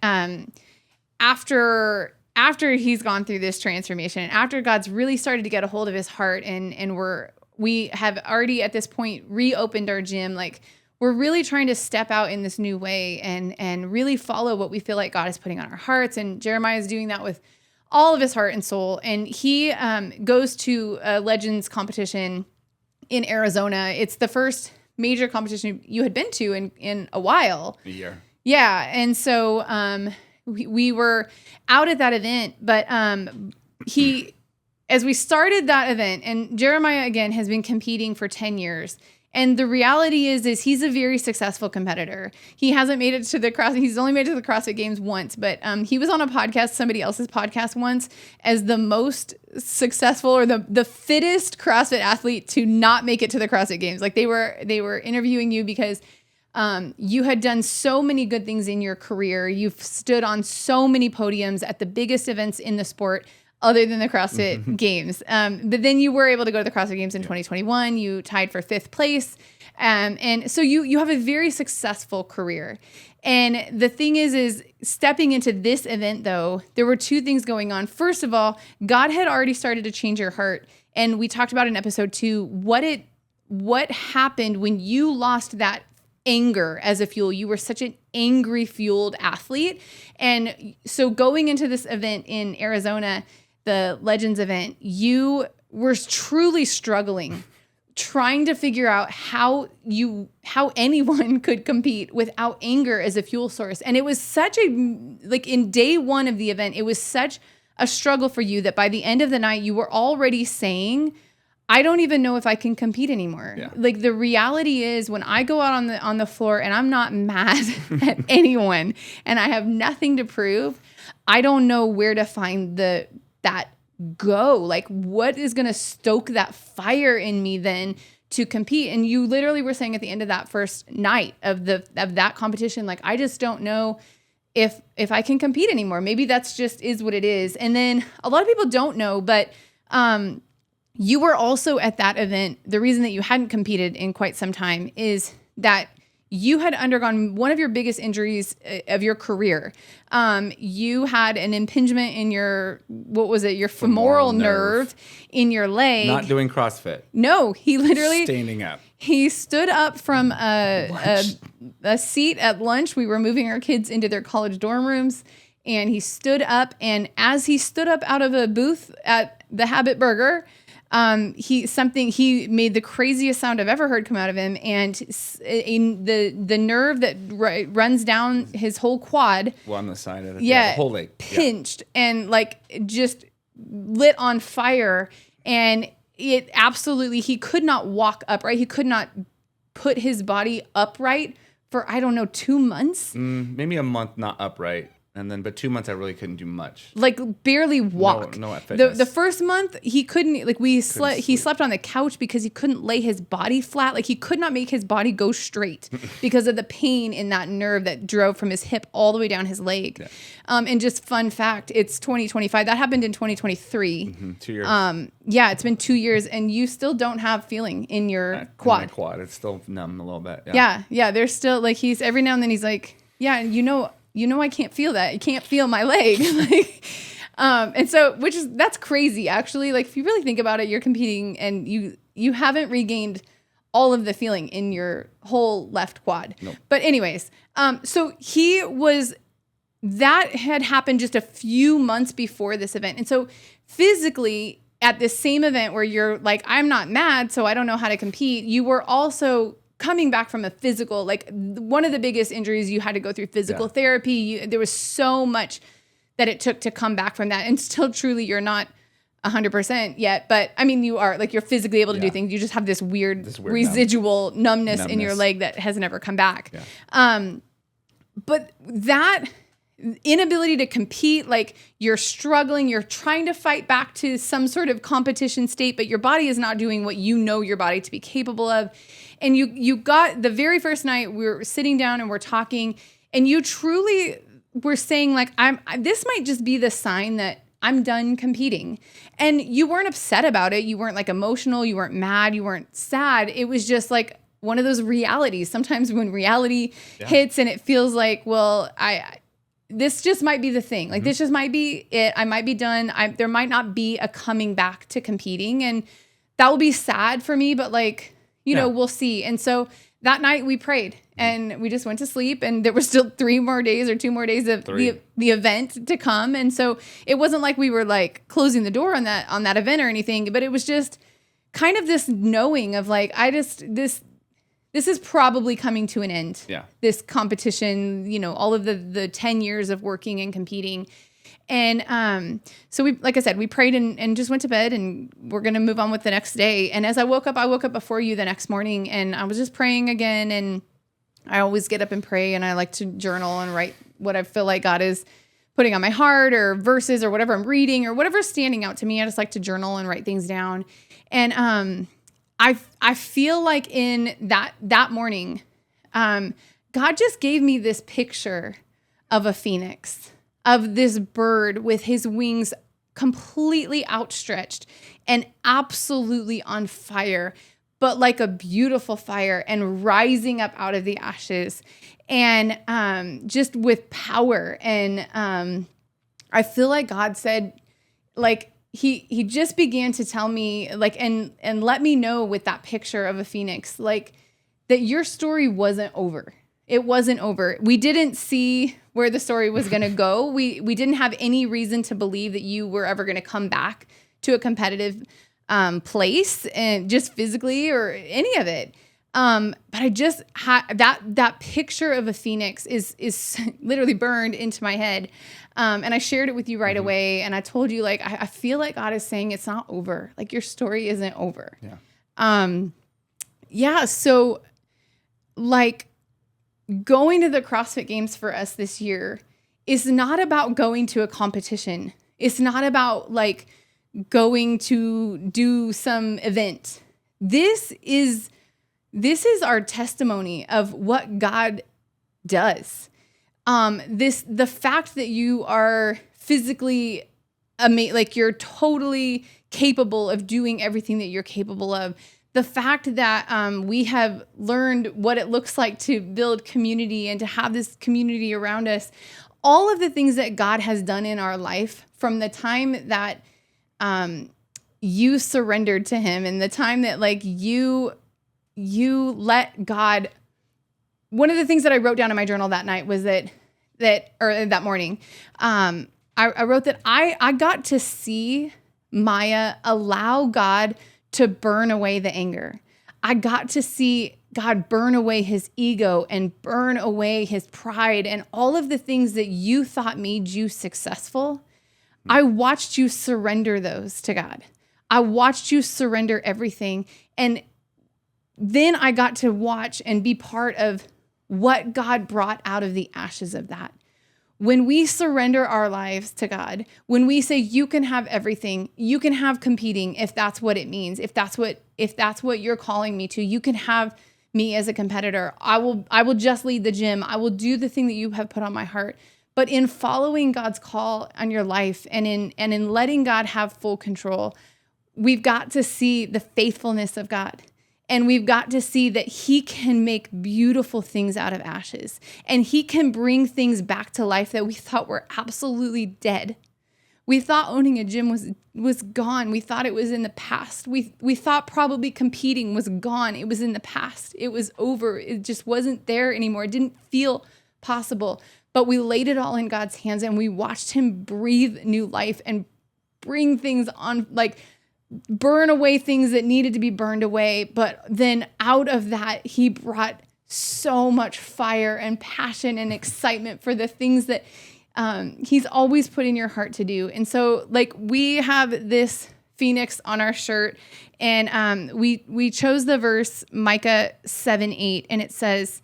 after he's gone through this transformation, and after God's really started to get a hold of his heart, and we have already at this point reopened our gym, like we're really trying to step out in this new way and really follow what we feel like God is putting on our hearts. And Jeremiah is doing that with all of his heart and soul. And he goes to a Legends competition in Arizona. It's the first major competition you had been to in a while. A year. Yeah. And so we were out at that event, but as we started that event, and Jeremiah, again, has been competing for 10 years. And the reality is he's a very successful competitor. He hasn't made it to he's only made it to the CrossFit Games once, but he was on a podcast, somebody else's podcast once, as the most successful or the fittest CrossFit athlete to not make it to the CrossFit Games. Like they were interviewing you because you had done so many good things in your career. You've stood on so many podiums at the biggest events in the sport other than the CrossFit Games. But then you were able to go to the CrossFit Games in 2021. You tied for 5th place. And so you have a very successful career. And the thing is stepping into this event, though, there were 2 things going on. First of all, God had already started to change your heart. And we talked about in episode 2, what happened when you lost that anger as a fuel. You were such an angry fueled athlete. And so going into this event in Arizona, the Legends event, you were truly struggling, trying to figure out how anyone could compete without anger as a fuel source. And it was such in day 1 of the event, it was such a struggle for you that by the end of the night, you were already saying, I don't even know if I can compete anymore. Yeah. Like the reality is when I go out on the floor and I'm not mad at anyone and I have nothing to prove, I don't know where to find that go. Like what is going to stoke that fire in me then to compete? And you literally were saying at the end of that first night of that competition, like, I just don't know if I can compete anymore. Maybe that's just is what it is. And then a lot of people don't know, but, you were also at that event. The reason that you hadn't competed in quite some time is that you had undergone one of your biggest injuries of your career. You had an impingement in your femoral nerve in your leg. Not doing CrossFit. No, he literally standing up. He stood up from a seat at lunch. We were moving our kids into their college dorm rooms, and he stood up. And as he stood up out of a booth at the Habit Burger, he made the craziest sound I've ever heard come out of him, and the nerve that runs down his whole quad, on the side of it, the whole leg, pinched and like just lit on fire, and it absolutely, he could not walk upright. He could not put his body upright for 2 months, maybe a month, not upright. But 2 months I really couldn't do much. Like barely walk. No fitness. The first month he couldn't, like he slept on the couch because he couldn't lay his body flat. Like he could not make his body go straight because of the pain in that nerve that drove from his hip all the way down his leg. Yeah. And just fun fact, it's 2025. That happened in 2023. 2 years. It's been 2 years and you still don't have feeling in your quad. In my quad. It's still numb a little bit. Yeah. There's still like, he's every now and then he's like, yeah, I can't feel that. I can't feel my leg. And so, that's crazy actually. Like if you really think about it, you're competing and you haven't regained all of the feeling in your whole left quad. Nope. But anyways, so that had happened just a few months before this event. And so physically at this same event where you're like, I'm not mad, so I don't know how to compete. You were also coming back from a physical, like one of the biggest injuries, you had to go through physical therapy. There was so much that it took to come back from that. And still truly, you're not 100% yet, but I mean, you are like, you're physically able to do things. You just have this weird residual numbness in your leg that has never come back. Yeah. But that inability to compete, like you're struggling, you're trying to fight back to some sort of competition state, but your body is not doing what you know your body to be capable of. And you got the very first night we were sitting down and we're talking, and you truly were saying like, this might just be the sign that I'm done competing. And you weren't upset about it. You weren't like emotional. You weren't mad. You weren't sad. It was just like one of those realities. Sometimes when reality hits and it feels like, well, this just might be the thing. Like this just might be it. I might be done. There might not be a coming back to competing. And that will be sad for me, but like, you know, we'll see. And so that night we prayed and we just went to sleep, and there were still 3 more days or 2 more days of the event to come. And so it wasn't like we were like closing the door on that event or anything, but it was just kind of this knowing of like, this is probably coming to an end. Yeah. This competition, you know, all of the 10 years of working and competing. And so we, like I said, we prayed and just went to bed, and we're going to move on with the next day. And as I woke up before you the next morning, and I was just praying again. And I always get up and pray, and I like to journal and write what I feel like God is putting on my heart, or verses or whatever I'm reading or whatever's standing out to me. I just like to journal and write things down. And I feel like in that morning, God just gave me this picture of a phoenix, of this bird with his wings completely outstretched and absolutely on fire, but like a beautiful fire, and rising up out of the ashes, and just with power. And I feel like God said, like, he just began to tell me, like, and let me know with that picture of a phoenix, like, that your story wasn't over. It wasn't over. We didn't see where the story was going to go. We didn't have any reason to believe that you were ever going to come back to a competitive place, and just physically or any of it. But I just had that picture of a phoenix is literally burned into my head. And I shared it with you right away. And I told you, like, I feel like God is saying it's not over. Like, your story isn't over. Yeah. So like, going to the CrossFit Games for us this year is not about going to a competition. It's not about like going to do some event. This is our testimony of what God does. The fact that you are physically like you're totally capable of doing everything that you're capable of. The fact that we have learned what it looks like to build community and to have this community around us, all of the things that God has done in our life from the time that you surrendered to him, and the time that like you let God. One of the things that I wrote down in my journal that night was that morning, I wrote that I got to see Maya allow God to burn away the anger. I got to see God burn away his ego and burn away his pride and all of the things that you thought made you successful. I watched you surrender those to God. I watched you surrender everything. And then I got to watch and be part of what God brought out of the ashes of that. When we surrender our lives to God, when we say you can have everything, you can have competing if that's what it means, if that's what you're calling me to, you can have me as a competitor. I will just lead the gym. I will do the thing that you have put on my heart. But in following God's call on your life and in letting God have full control, we've got to see the faithfulness of God. And we've got to see that he can make beautiful things out of ashes. And he can bring things back to life that we thought were absolutely dead. We thought owning a gym was gone. We thought it was in the past. We thought probably competing was gone. It was in the past. It was over. It just wasn't there anymore. It didn't feel possible. But we laid it all in God's hands, and we watched him breathe new life and bring things on, like burn away things that needed to be burned away. But then out of that, he brought so much fire and passion and excitement for the things that He's always put in your heart to do. And so like we have this phoenix on our shirt, and we chose the verse Micah 7:8, and it says,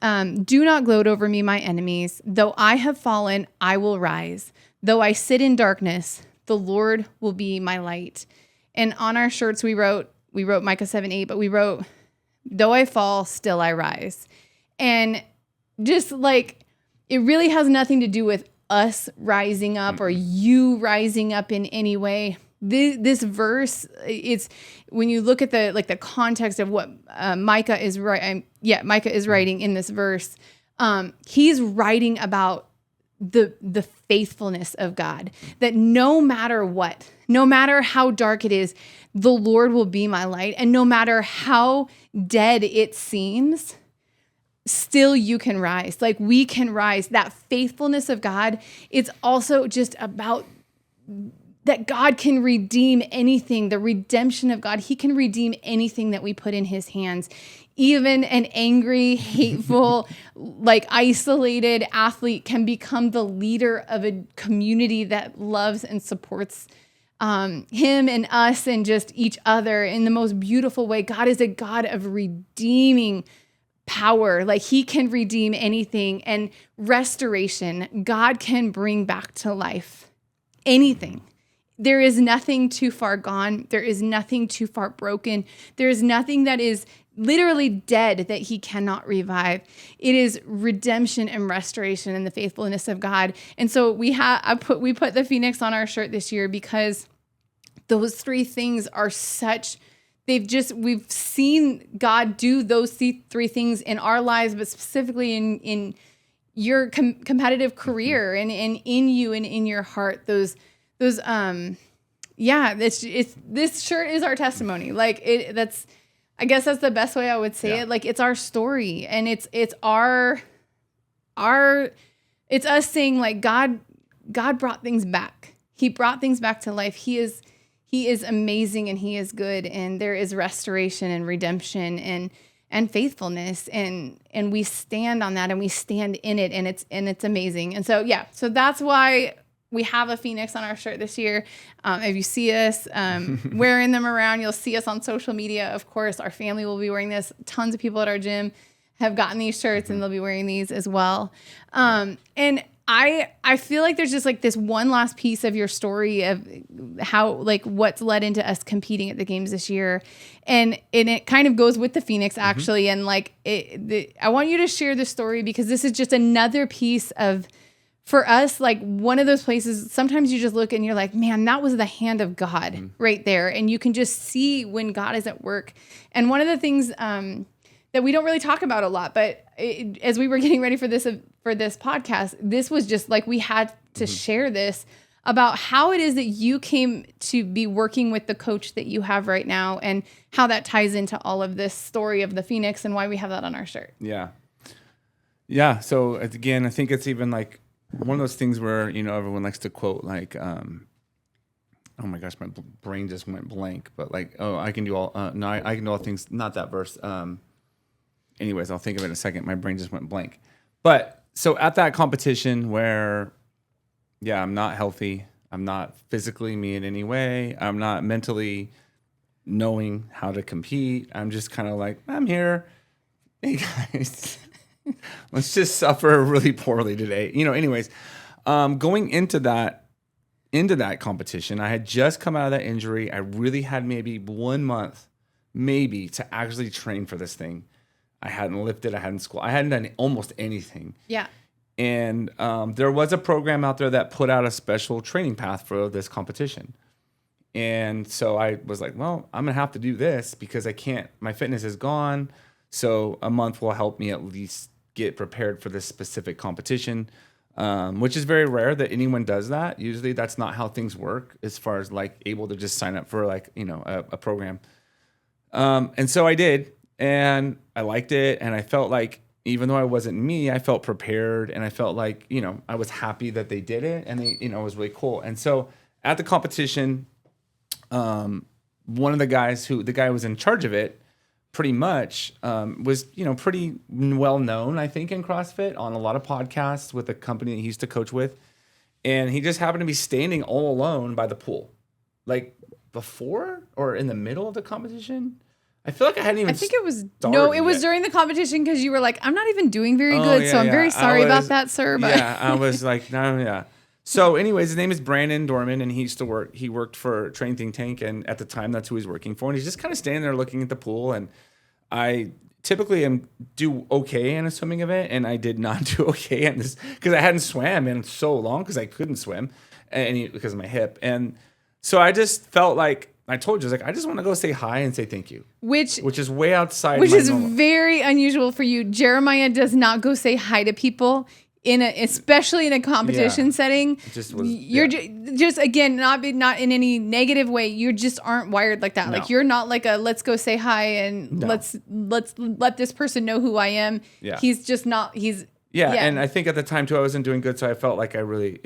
do not gloat over me, my enemies. Though I have fallen, I will rise. Though I sit in darkness, the Lord will be my light. And on our shirts, we wrote Micah 7:8, but we wrote, though I fall, still I rise. And just like, it really has nothing to do with us rising up or you rising up in any way. This verse, it's when you look at the context of what Micah is writing in this verse. He's writing about the faithfulness of God, that no matter what, no matter how dark it is, the Lord will be my light. And no matter how dead it seems, still you can rise. Like we can rise. That faithfulness of God, it's also just about that God can redeem anything, the redemption of God. He can redeem anything that we put in his hands. Even an angry, hateful, like isolated athlete can become the leader of a community that loves and supports him and us and just each other in the most beautiful way. God is a God of redeeming power. Like he can redeem anything, and restoration. God can bring back to life anything. There is nothing too far gone. There is nothing too far broken. There is nothing that is literally dead that he cannot revive. It is redemption and restoration and the faithfulness of God. And so we put the Phoenix on our shirt this year because those three things are such, we've seen God do those three things in our lives, but specifically in your competitive career and in you and in your heart, this shirt is our testimony. Like I guess that's the best way I would say it. Like it's our story, and it's us saying like God brought things back. He brought things back to life. He is amazing, and he is good, and there is restoration and redemption and faithfulness, and we stand on that, and we stand in it, and it's amazing. And so so that's why we have a Phoenix on our shirt this year. If you see us wearing them around, you'll see us on social media. Of course, our family will be wearing this. Tons of people at our gym have gotten these shirts, and they'll be wearing these as well. And I feel like there's just like this one last piece of your story of how, like, what's led into us competing at the games this year. And it kind of goes with the Phoenix actually. And like, I want you to share this story because this is just another piece of, for us, like one of those places, sometimes you just look and you're like, man, that was the hand of God right there. And you can just see when God is at work. And one of the things that we don't really talk about a lot, but as we were getting ready for this podcast, this was just like, we had to share this about how it is that you came to be working with the coach that you have right now, and how that ties into all of this story of the Phoenix and why we have that on our shirt. Yeah. So again, I think it's even like one of those things where, everyone likes to quote like, oh my gosh, my brain just went blank, but like, I can do all, I can do all things, not that verse. Anyways, I'll think of it in a second. My brain just went blank. But so at that competition where, I'm not healthy. I'm not physically me in any way. I'm not mentally knowing how to compete. I'm just kind of like, I'm here. Hey guys, let's just suffer really poorly today. Anyways, going into that competition, I had just come out of that injury. I really had maybe 1 month, to actually train for this thing. I hadn't lifted, I hadn't squat, I hadn't done almost anything. Yeah. And there was a program out there that put out a special training path for this competition. And so I was like, well, I'm going to have to do this because my fitness is gone. So a month will help me at least get prepared for this specific competition, which is very rare that anyone does that. Usually that's not how things work as far as like able to just sign up for like, a program. And so I did, and I liked it. And I felt like, even though I wasn't me, I felt prepared, and I felt like, I was happy that they did it, and they, it was really cool. And so at the competition, one of the guy who was in charge of it, pretty much was, pretty well known, I think, in CrossFit on a lot of podcasts with the company that he used to coach with. And he just happened to be standing all alone by the pool, like before or in the middle of the competition. I feel like I hadn't even. I think it was during the competition because you were like, I'm not even doing very good, so I'm very sorry about that, sir. But yeah, I was like, no, yeah. So, anyways, his name is Brandon Dorman, and he worked for Train Think Tank, and at the time, that's who he's working for. And he's just kind of standing there looking at the pool, and I typically do okay in a swimming event, and I did not do okay in this because I hadn't swam in so long because I couldn't swim because of my hip. And so I just felt like, I told you, I was like, I just want to go say hi and say thank you. Which is way outside. Which is very unusual for you. Jeremiah does not go say hi to people especially in a competition setting. You're just again, not in any negative way. You just aren't wired like that. No. Like you're not like let's go say hi and let's let this person know who I am. Yeah. He's just not. And I think at the time too, I wasn't doing good, so I felt like I really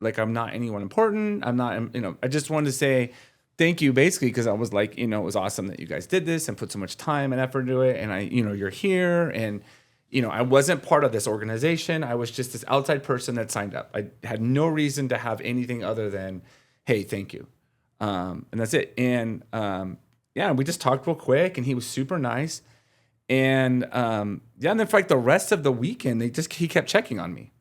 like I'm not anyone important. I'm not, I just wanted to say thank you basically because I was like, it was awesome that you guys did this and put so much time and effort into it. And you're here and, I wasn't part of this organization. I was just this outside person that signed up. I had no reason to have anything other than, hey, thank you. And that's it. And we just talked real quick and he was super nice. And and then for like the rest of the weekend, he kept checking on me.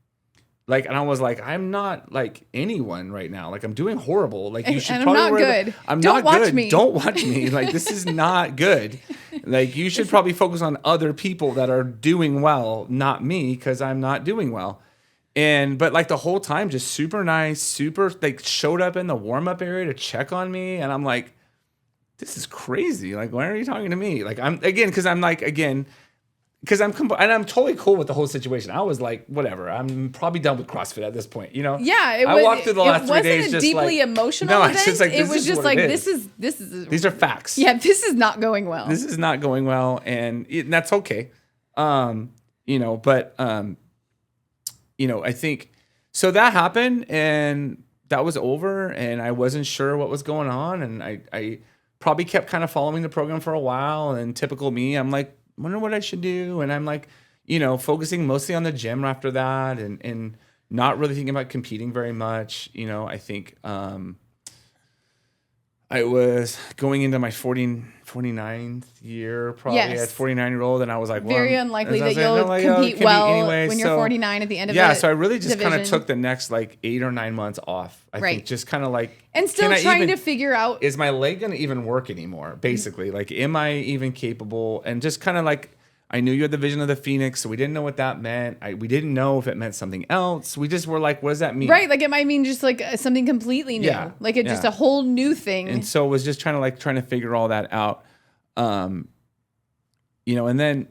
Like, and I was like, I'm not like anyone right now. Like, I'm doing horrible. Like, you should and probably. I'm not good. I'm Don't not watch good. me. Don't watch me. Like, this is not good. Like, you should probably focus on other people that are doing well, not me, because I'm not doing well. But like the whole time, just super nice, like showed up in the warm up area to check on me, and I'm like, this is crazy. Like, why are you talking to me? Like, because I'm totally cool with the whole situation. I was like, whatever. I'm probably done with CrossFit at this point, Yeah, I walked through the last 3 days just just deeply like, emotional event. It was just like this is these are facts. Yeah, this is not going well. This is not going well, and that's okay. I think so. That happened, and that was over, and I wasn't sure what was going on, and I probably kept kind of following the program for a while. And typical me, I'm like, wonder what I should do. And I'm like, focusing mostly on the gym after that and not really thinking about competing very much. I think I was going into my 49th year, probably as 49-year-old. And I was like, very unlikely that you'll compete well anyway, when you're 49 at the end of it. Yeah, so I really just kind of took the next like 8 or 9 months off. I think just kind of like. And still trying to figure out. Is my leg going to even work anymore, basically? Like, am I even capable? And just kind of like, I knew you had the vision of the Phoenix, so we didn't know what that meant. We didn't know if it meant something else. We just were like, what does that mean? Right, like it might mean just like something completely new. Yeah, like just a whole new thing. And so it was just trying to figure all that out. And then,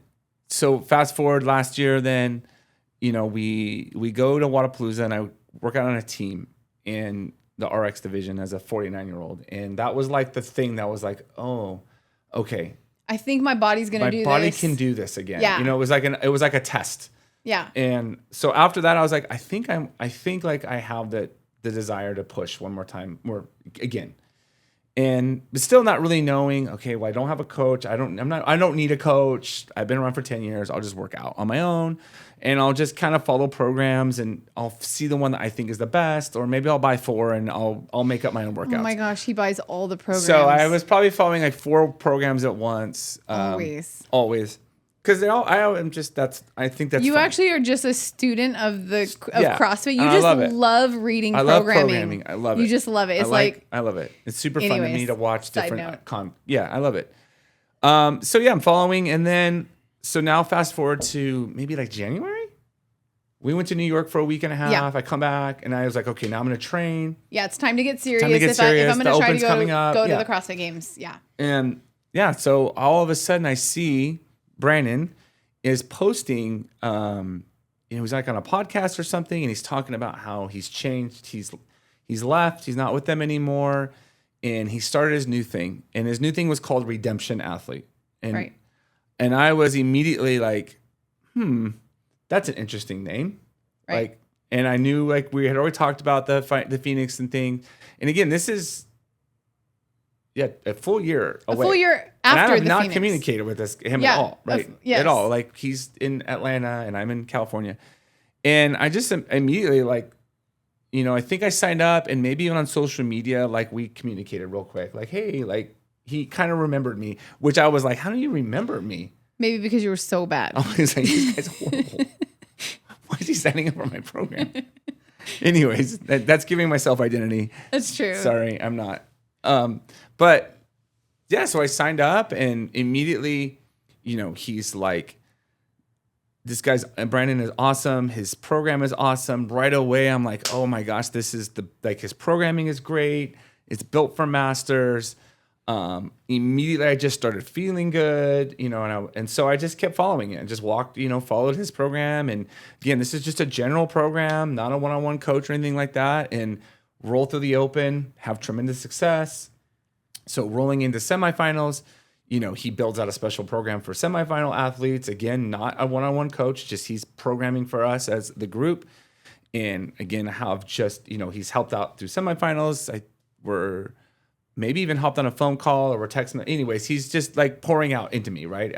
so fast forward last year, then, we go to Wadapalooza and I work out on a team in the RX division as a 49-year-old. And that was like the thing that was like, oh, okay. I think my body's going to do this. My body can do this again. Yeah. It was like a test. Yeah. And so after that, I was like, I think like I have the desire to push one more time again. But still not really knowing, okay, well, I don't have a coach. I don't need a coach. I've been around for 10 years. I'll just work out on my own and I'll just kind of follow programs and I'll see the one that I think is the best, or maybe I'll buy 4 and I'll make up my own workouts. Oh my gosh, he buys all the programs. So I was probably following like 4 programs at once. Always. Because I think that's you fun. Actually are just a student of CrossFit. You just love reading programming. I love programming. I love it. You just love it. It's I love it. It's super fun to me to watch different I love it. I'm following, and then so now fast forward to maybe like January. We went to New York for a week and a half. Yeah. I come back and I was like, okay, now I'm going to train. Yeah, it's time to get serious. If I'm going to try to go to the CrossFit Games. Yeah. And so all of a sudden I see Brandon is posting, he's like on a podcast or something, and he's talking about how he's changed. He's left. He's not with them anymore. And he started his new thing. And his new thing was called Redemption Athlete. And I was immediately like, that's an interesting name. Right. Like, and I knew like we had already talked about the Phoenix and thing. And again, this is, a full year away. A full year after and I have the not Phoenix. communicated with him at all, right? Yes. At all. Like he's in Atlanta and I'm in California. And I just immediately like, I think I signed up and maybe even on social media, like we communicated real quick. Like, hey, like he kind of remembered me, which I was like, how do you remember me? Maybe because you were so bad. I was like, this guy's horrible. Why is he signing up for my program? Anyways, that's giving myself identity. That's true. Sorry, I'm not. But yeah, so I signed up and immediately, he's like, this guy's Brandon is awesome. His program is awesome. Right away, I'm like, oh my gosh, this is his programming is great. It's built for masters. Immediately I just started feeling good, and so I just kept following it and just walked, followed his program. And again, this is just a general program, not a one-on-one coach or anything like that. And roll through the open, have tremendous success. So rolling into semifinals, he builds out a special program for semifinal athletes. Again, not a one-on-one coach, just he's programming for us as the group. And again, have just, he's helped out through semifinals. We're maybe even hopped on a phone call or we're texting. Anyways, he's just like pouring out into me, right?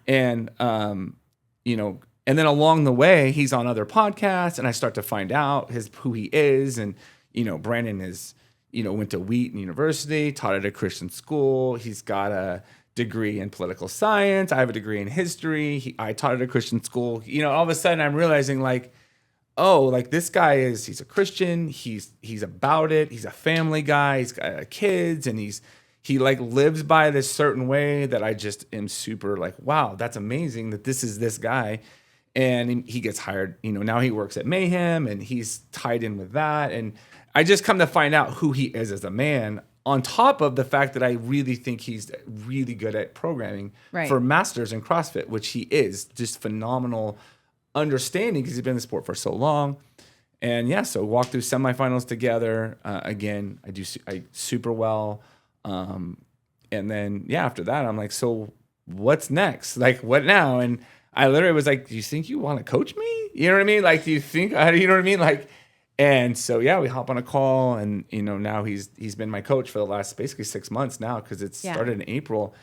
And then along the way, he's on other podcasts and I start to find out who he is. And, Brandon is, went to Wheaton University, taught at a Christian school. He's got a degree in political science. I have a degree in history. I taught at a Christian school. All of a sudden I'm realizing like, oh, like this guy he's a Christian. He's about it. He's a family guy. He's got kids and he like lives by this certain way that I just am super like, wow, that's amazing that this is this guy. And he gets hired, now he works at Mayhem and he's tied in with that. And I just come to find out who he is as a man, on top of the fact that I really think he's really good at programming for masters in CrossFit, which he is just phenomenal understanding because he's been in the sport for so long. And yeah, so walk through semifinals together. Again, I super well. And then, yeah, after that, I'm like, so what's next? Like, what now? And I literally was like, do you think you want to coach me? You know what I mean? Like, do you think, you know what I mean? Like, and so, yeah, we hop on a call and, now he's been my coach for the last basically 6 months now because it started in April.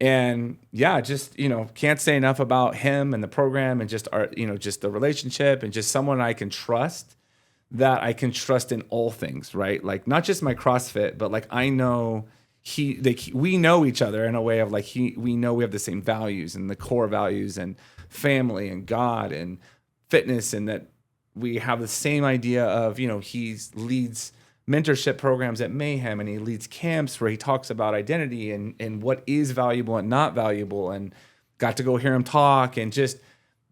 And yeah, just, can't say enough about him and the program and just our, just the relationship and just someone I can trust in all things, right? Like not just my CrossFit, but like I know we know each other in a way of like we know we have the same values and the core values and family and God and fitness, and that we have the same idea of, he leads mentorship programs at Mayhem and he leads camps where he talks about identity and what is valuable and not valuable, and got to go hear him talk and just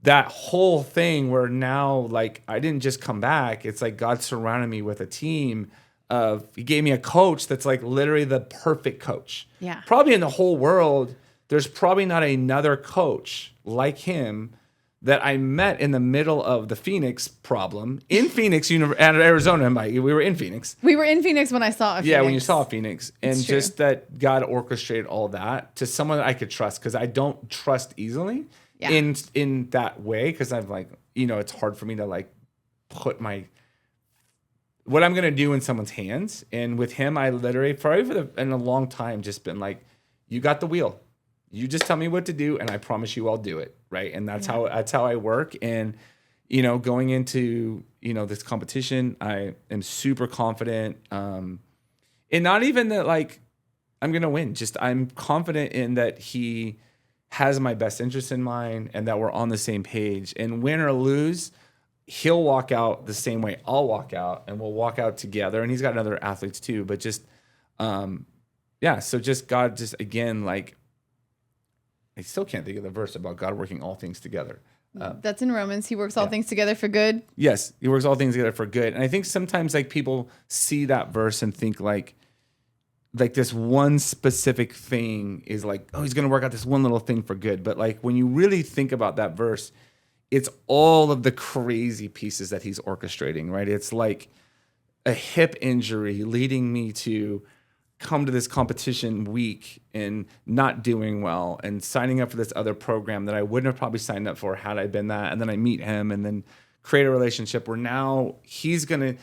that whole thing where now like I didn't just come back. It's like God surrounded me with a team he gave me a coach that's like literally the perfect coach. Yeah. Probably in the whole world, there's probably not another coach like him that I met in the middle of the Phoenix problem in Phoenix, Arizona. We were in Phoenix. We were in Phoenix when I saw Phoenix. Yeah, when you saw Phoenix. And just that God orchestrated all that to someone that I could trust, because I don't trust easily in that way, because I'm like, it's hard for me to like put what I'm going to do in someone's hands. And with him, I literally, probably in a long time, just been like, you got the wheel. You just tell me what to do, and I promise you I'll do it, right? And that's how I work. And going into this competition, I am super confident. And not even that like I'm gonna win. Just I'm confident in that he has my best interest in mind, and that we're on the same page. And win or lose, he'll walk out the same way I'll walk out, and we'll walk out together. And he's got other athletes too, but just so just God, just again, like, I still can't think of the verse about God working all things together. That's in Romans. He works all things together for good. Yes, he works all things together for good. And I think sometimes like people see that verse and think like this one specific thing is like, oh, he's going to work out this one little thing for good. But like when you really think about that verse, it's all of the crazy pieces that he's orchestrating, right? It's like a hip injury leading me to come to this competition week and not doing well, and signing up for this other program that I wouldn't have probably signed up for had I been that. And then I meet him, and then create a relationship where now he's gonna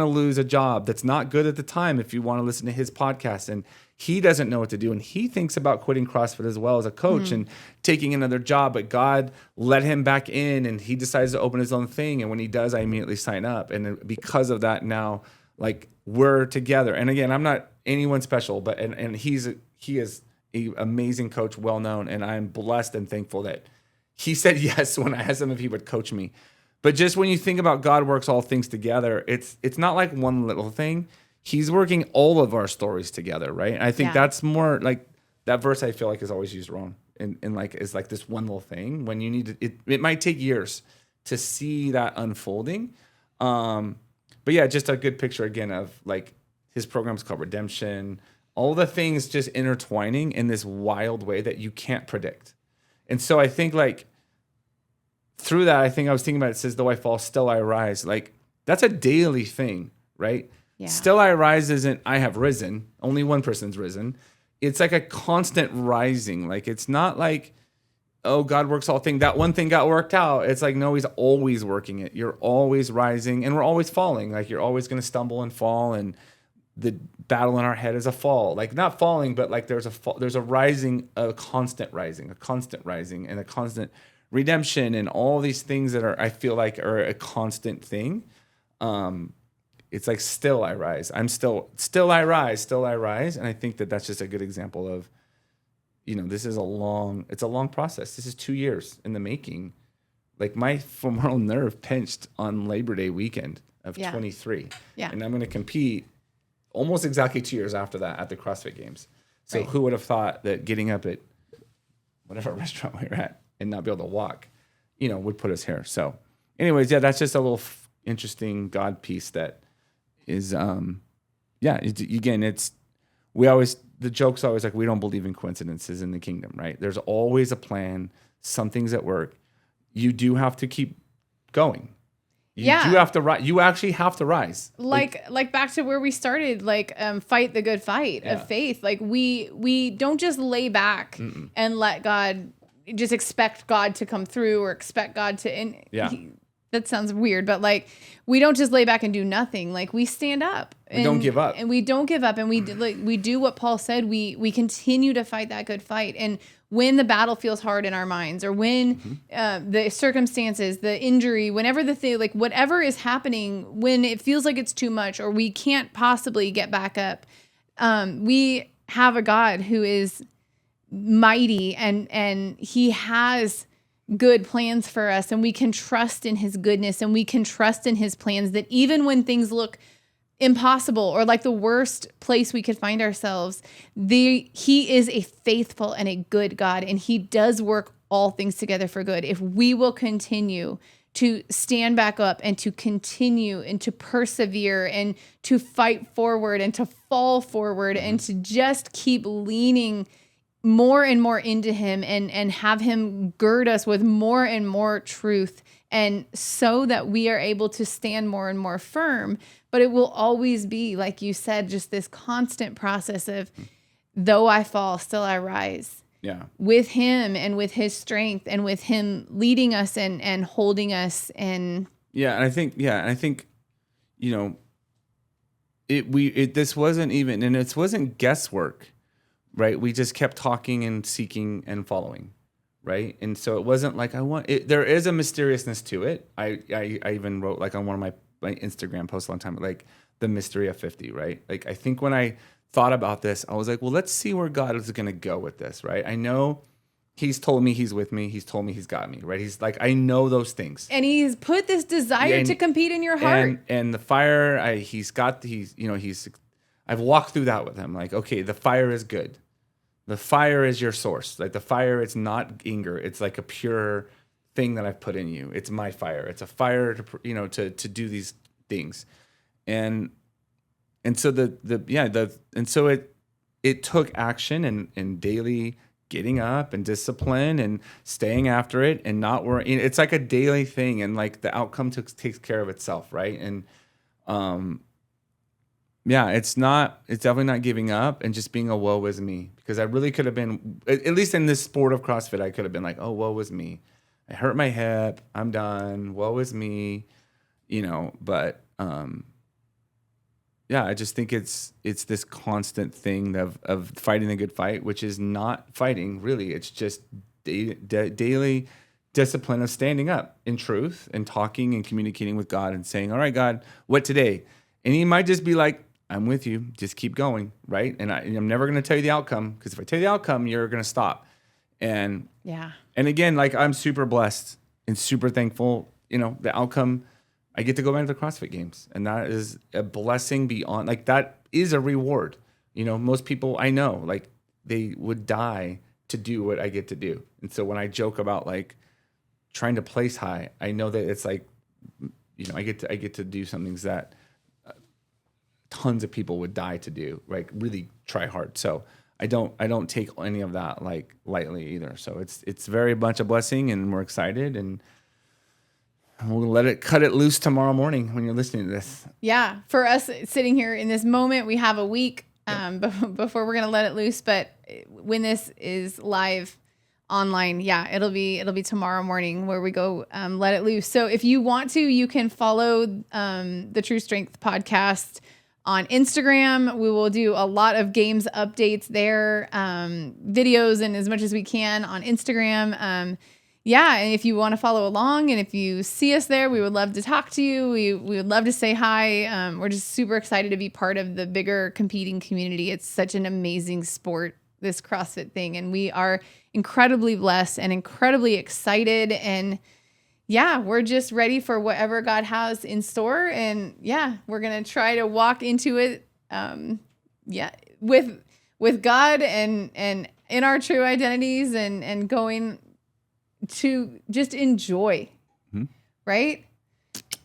lose a job that's not good at the time if you want to listen to his podcast, and he doesn't know what to do, and he thinks about quitting CrossFit as well as a coach and taking another job, but God let him back in and he decides to open his own thing, and when he does, I immediately sign up. And because of that, now like we're together. And again, I'm not anyone special, but and he is an amazing coach, well known, and I'm blessed and thankful that he said yes when I asked him if he would coach me. But just when you think about God works all things together, it's not like one little thing. He's working all of our stories together, right? And I think that's more like that verse I feel like is always used wrong. And like is like this one little thing when you need to, it might take years to see that unfolding. But yeah, just a good picture again of like his programs called Redemption, all the things just intertwining in this wild way that you can't predict. And so I think like through that, I think I was thinking about it says, though I fall, still I rise. Like that's a daily thing, right? Yeah. Still I rise isn't I have risen. Only one person's risen. It's like a constant rising. Like it's not like, oh, God works all things. That one thing got worked out. It's like, no, he's always working it. You're always rising and we're always falling. Like you're always going to stumble and fall. And the battle in our head is a fall. Like not falling, but like there's a rising, a constant rising, and a constant redemption and all these things that are, I feel like are a constant thing. It's like still I rise. I'm still I rise. And I think that that's just a good example of, you know, this is it's a long process. This is 2 years in the making. Like my femoral nerve pinched on Labor Day weekend of 23. Yeah. And I'm going to compete almost exactly 2 years after that at the CrossFit Games. So who would have thought that getting up at whatever restaurant we were at and not be able to walk, you know, would put us here. So anyways, yeah, that's just a little interesting God piece that is, the joke's always like, we don't believe in coincidences in the kingdom, right? There's always a plan, something's at work. You do have to keep going. You do have to rise. You actually have to rise. Like back to where we started, fight the good fight of faith. Like we don't just lay back and let God, just expect God to come through or expect God to, that sounds weird, but like we don't just lay back and do nothing. Like we stand up. We don't give up. And we don't give up. And we do what Paul said. We continue to fight that good fight. And when the battle feels hard in our minds, or when the circumstances, the injury, whenever the thing, like whatever is happening, when it feels like it's too much or we can't possibly get back up, we have a God who is mighty and he has good plans for us, and we can trust in his goodness and we can trust in his plans, that even when things look impossible or like the worst place we could find ourselves, he is a faithful and a good God, and he does work all things together for good if we will continue to stand back up and to continue and to persevere and to fight forward and to fall forward and to just keep leaning more and more into him and have him gird us with more and more truth, and so that we are able to stand more and more firm. But it will always be, like you said, just this constant process of, though I fall, still I rise. Yeah. With him and with his strength and with him leading us and holding us. And I think, you know, this wasn't even, and it wasn't guesswork. Right, we just kept talking and seeking and following, right? And so it wasn't like there is a mysteriousness to it. I even wrote like on one of my Instagram posts a long time, like the mystery of 50, right? Like I think when I thought about this, I was like, well, let's see where God is going to go with this, right? I know he's told me he's with me. He's told me he's got me, right? He's like, I know those things. And he's put this desire to compete in your heart. And the fire, I've walked through that with him. Like, okay, the fire is good. The fire is your source. Like the fire, it's not anger. It's like a pure thing that I've put in you. It's my fire. It's a fire to do these things. And so it took action and daily getting up and discipline and staying after it and not worrying. It's like a daily thing, and like the outcome takes care of itself, right? And it's definitely not giving up and just being a woe is me, because I really could have been, at least in this sport of CrossFit, I could have been like, oh, woe is me. I hurt my hip. I'm done. Woe is me, but yeah, I just think it's this constant thing of fighting the good fight, which is not fighting really. It's just daily discipline of standing up in truth and talking and communicating with God and saying, all right, God, what today? And he might just be like, I'm with you. Just keep going, right? And I'm never going to tell you the outcome, because if I tell you the outcome, you're going to stop. And again, like, I'm super blessed and super thankful. The outcome, I get to go back to the CrossFit Games, and that is a blessing beyond. Like, that is a reward. Most people I know, like, they would die to do what I get to do. And so when I joke about like trying to place high, I know that it's like, I get to do some things that tons of people would die to do, like really try hard. So I don't take any of that like lightly either. So it's very much a blessing, and we're excited, and we'll cut it loose tomorrow morning when you're listening to this. Yeah. For us sitting here in this moment, we have a week before we're going to let it loose. But when this is live online, it'll be tomorrow morning where we go let it loose. So if you want to, you can follow the True Strength podcast on Instagram. We will do a lot of games updates there, videos, and as much as we can on Instagram. And if you want to follow along, and if you see us there, we would love to talk to you. We would love to say hi. We're just super excited to be part of the bigger competing community. It's such an amazing sport, this CrossFit thing. And we are incredibly blessed and incredibly excited. And we're just ready for whatever God has in store. And we're going to try to walk into it, with God and in our true identities, and going to just enjoy, right?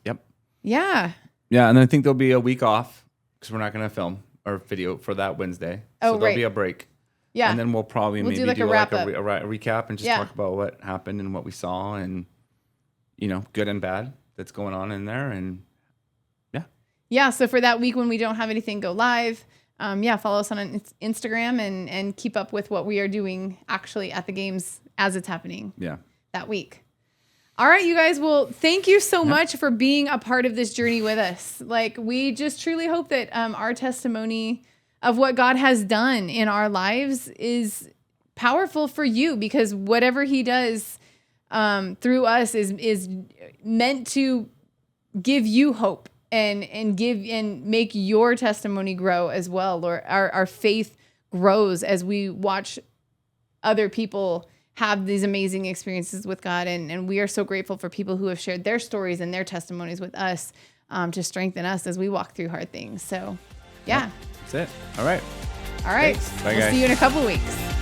Yep. Yeah. Yeah, and I think there'll be a week off because we're not going to film our video for that Wednesday. So there'll be a break. Yeah. And then we'll probably maybe do like a recap and just talk about what happened and what we saw, and good and bad that's going on in there. And so for that week when we don't have anything go live, follow us on Instagram and keep up with what we are doing actually at the games as it's happening that week. All right, you guys. Well, thank you so much for being a part of this journey with us. Like, we just truly hope that our testimony of what God has done in our lives is powerful for you, because whatever he does through us is meant to give you hope and make your testimony grow as well. Or our faith grows as we watch other people have these amazing experiences with God. And we are so grateful for people who have shared their stories and their testimonies with us to strengthen us as we walk through hard things. So, That's it. All right. Thanks. Bye, guys. See you in a couple weeks.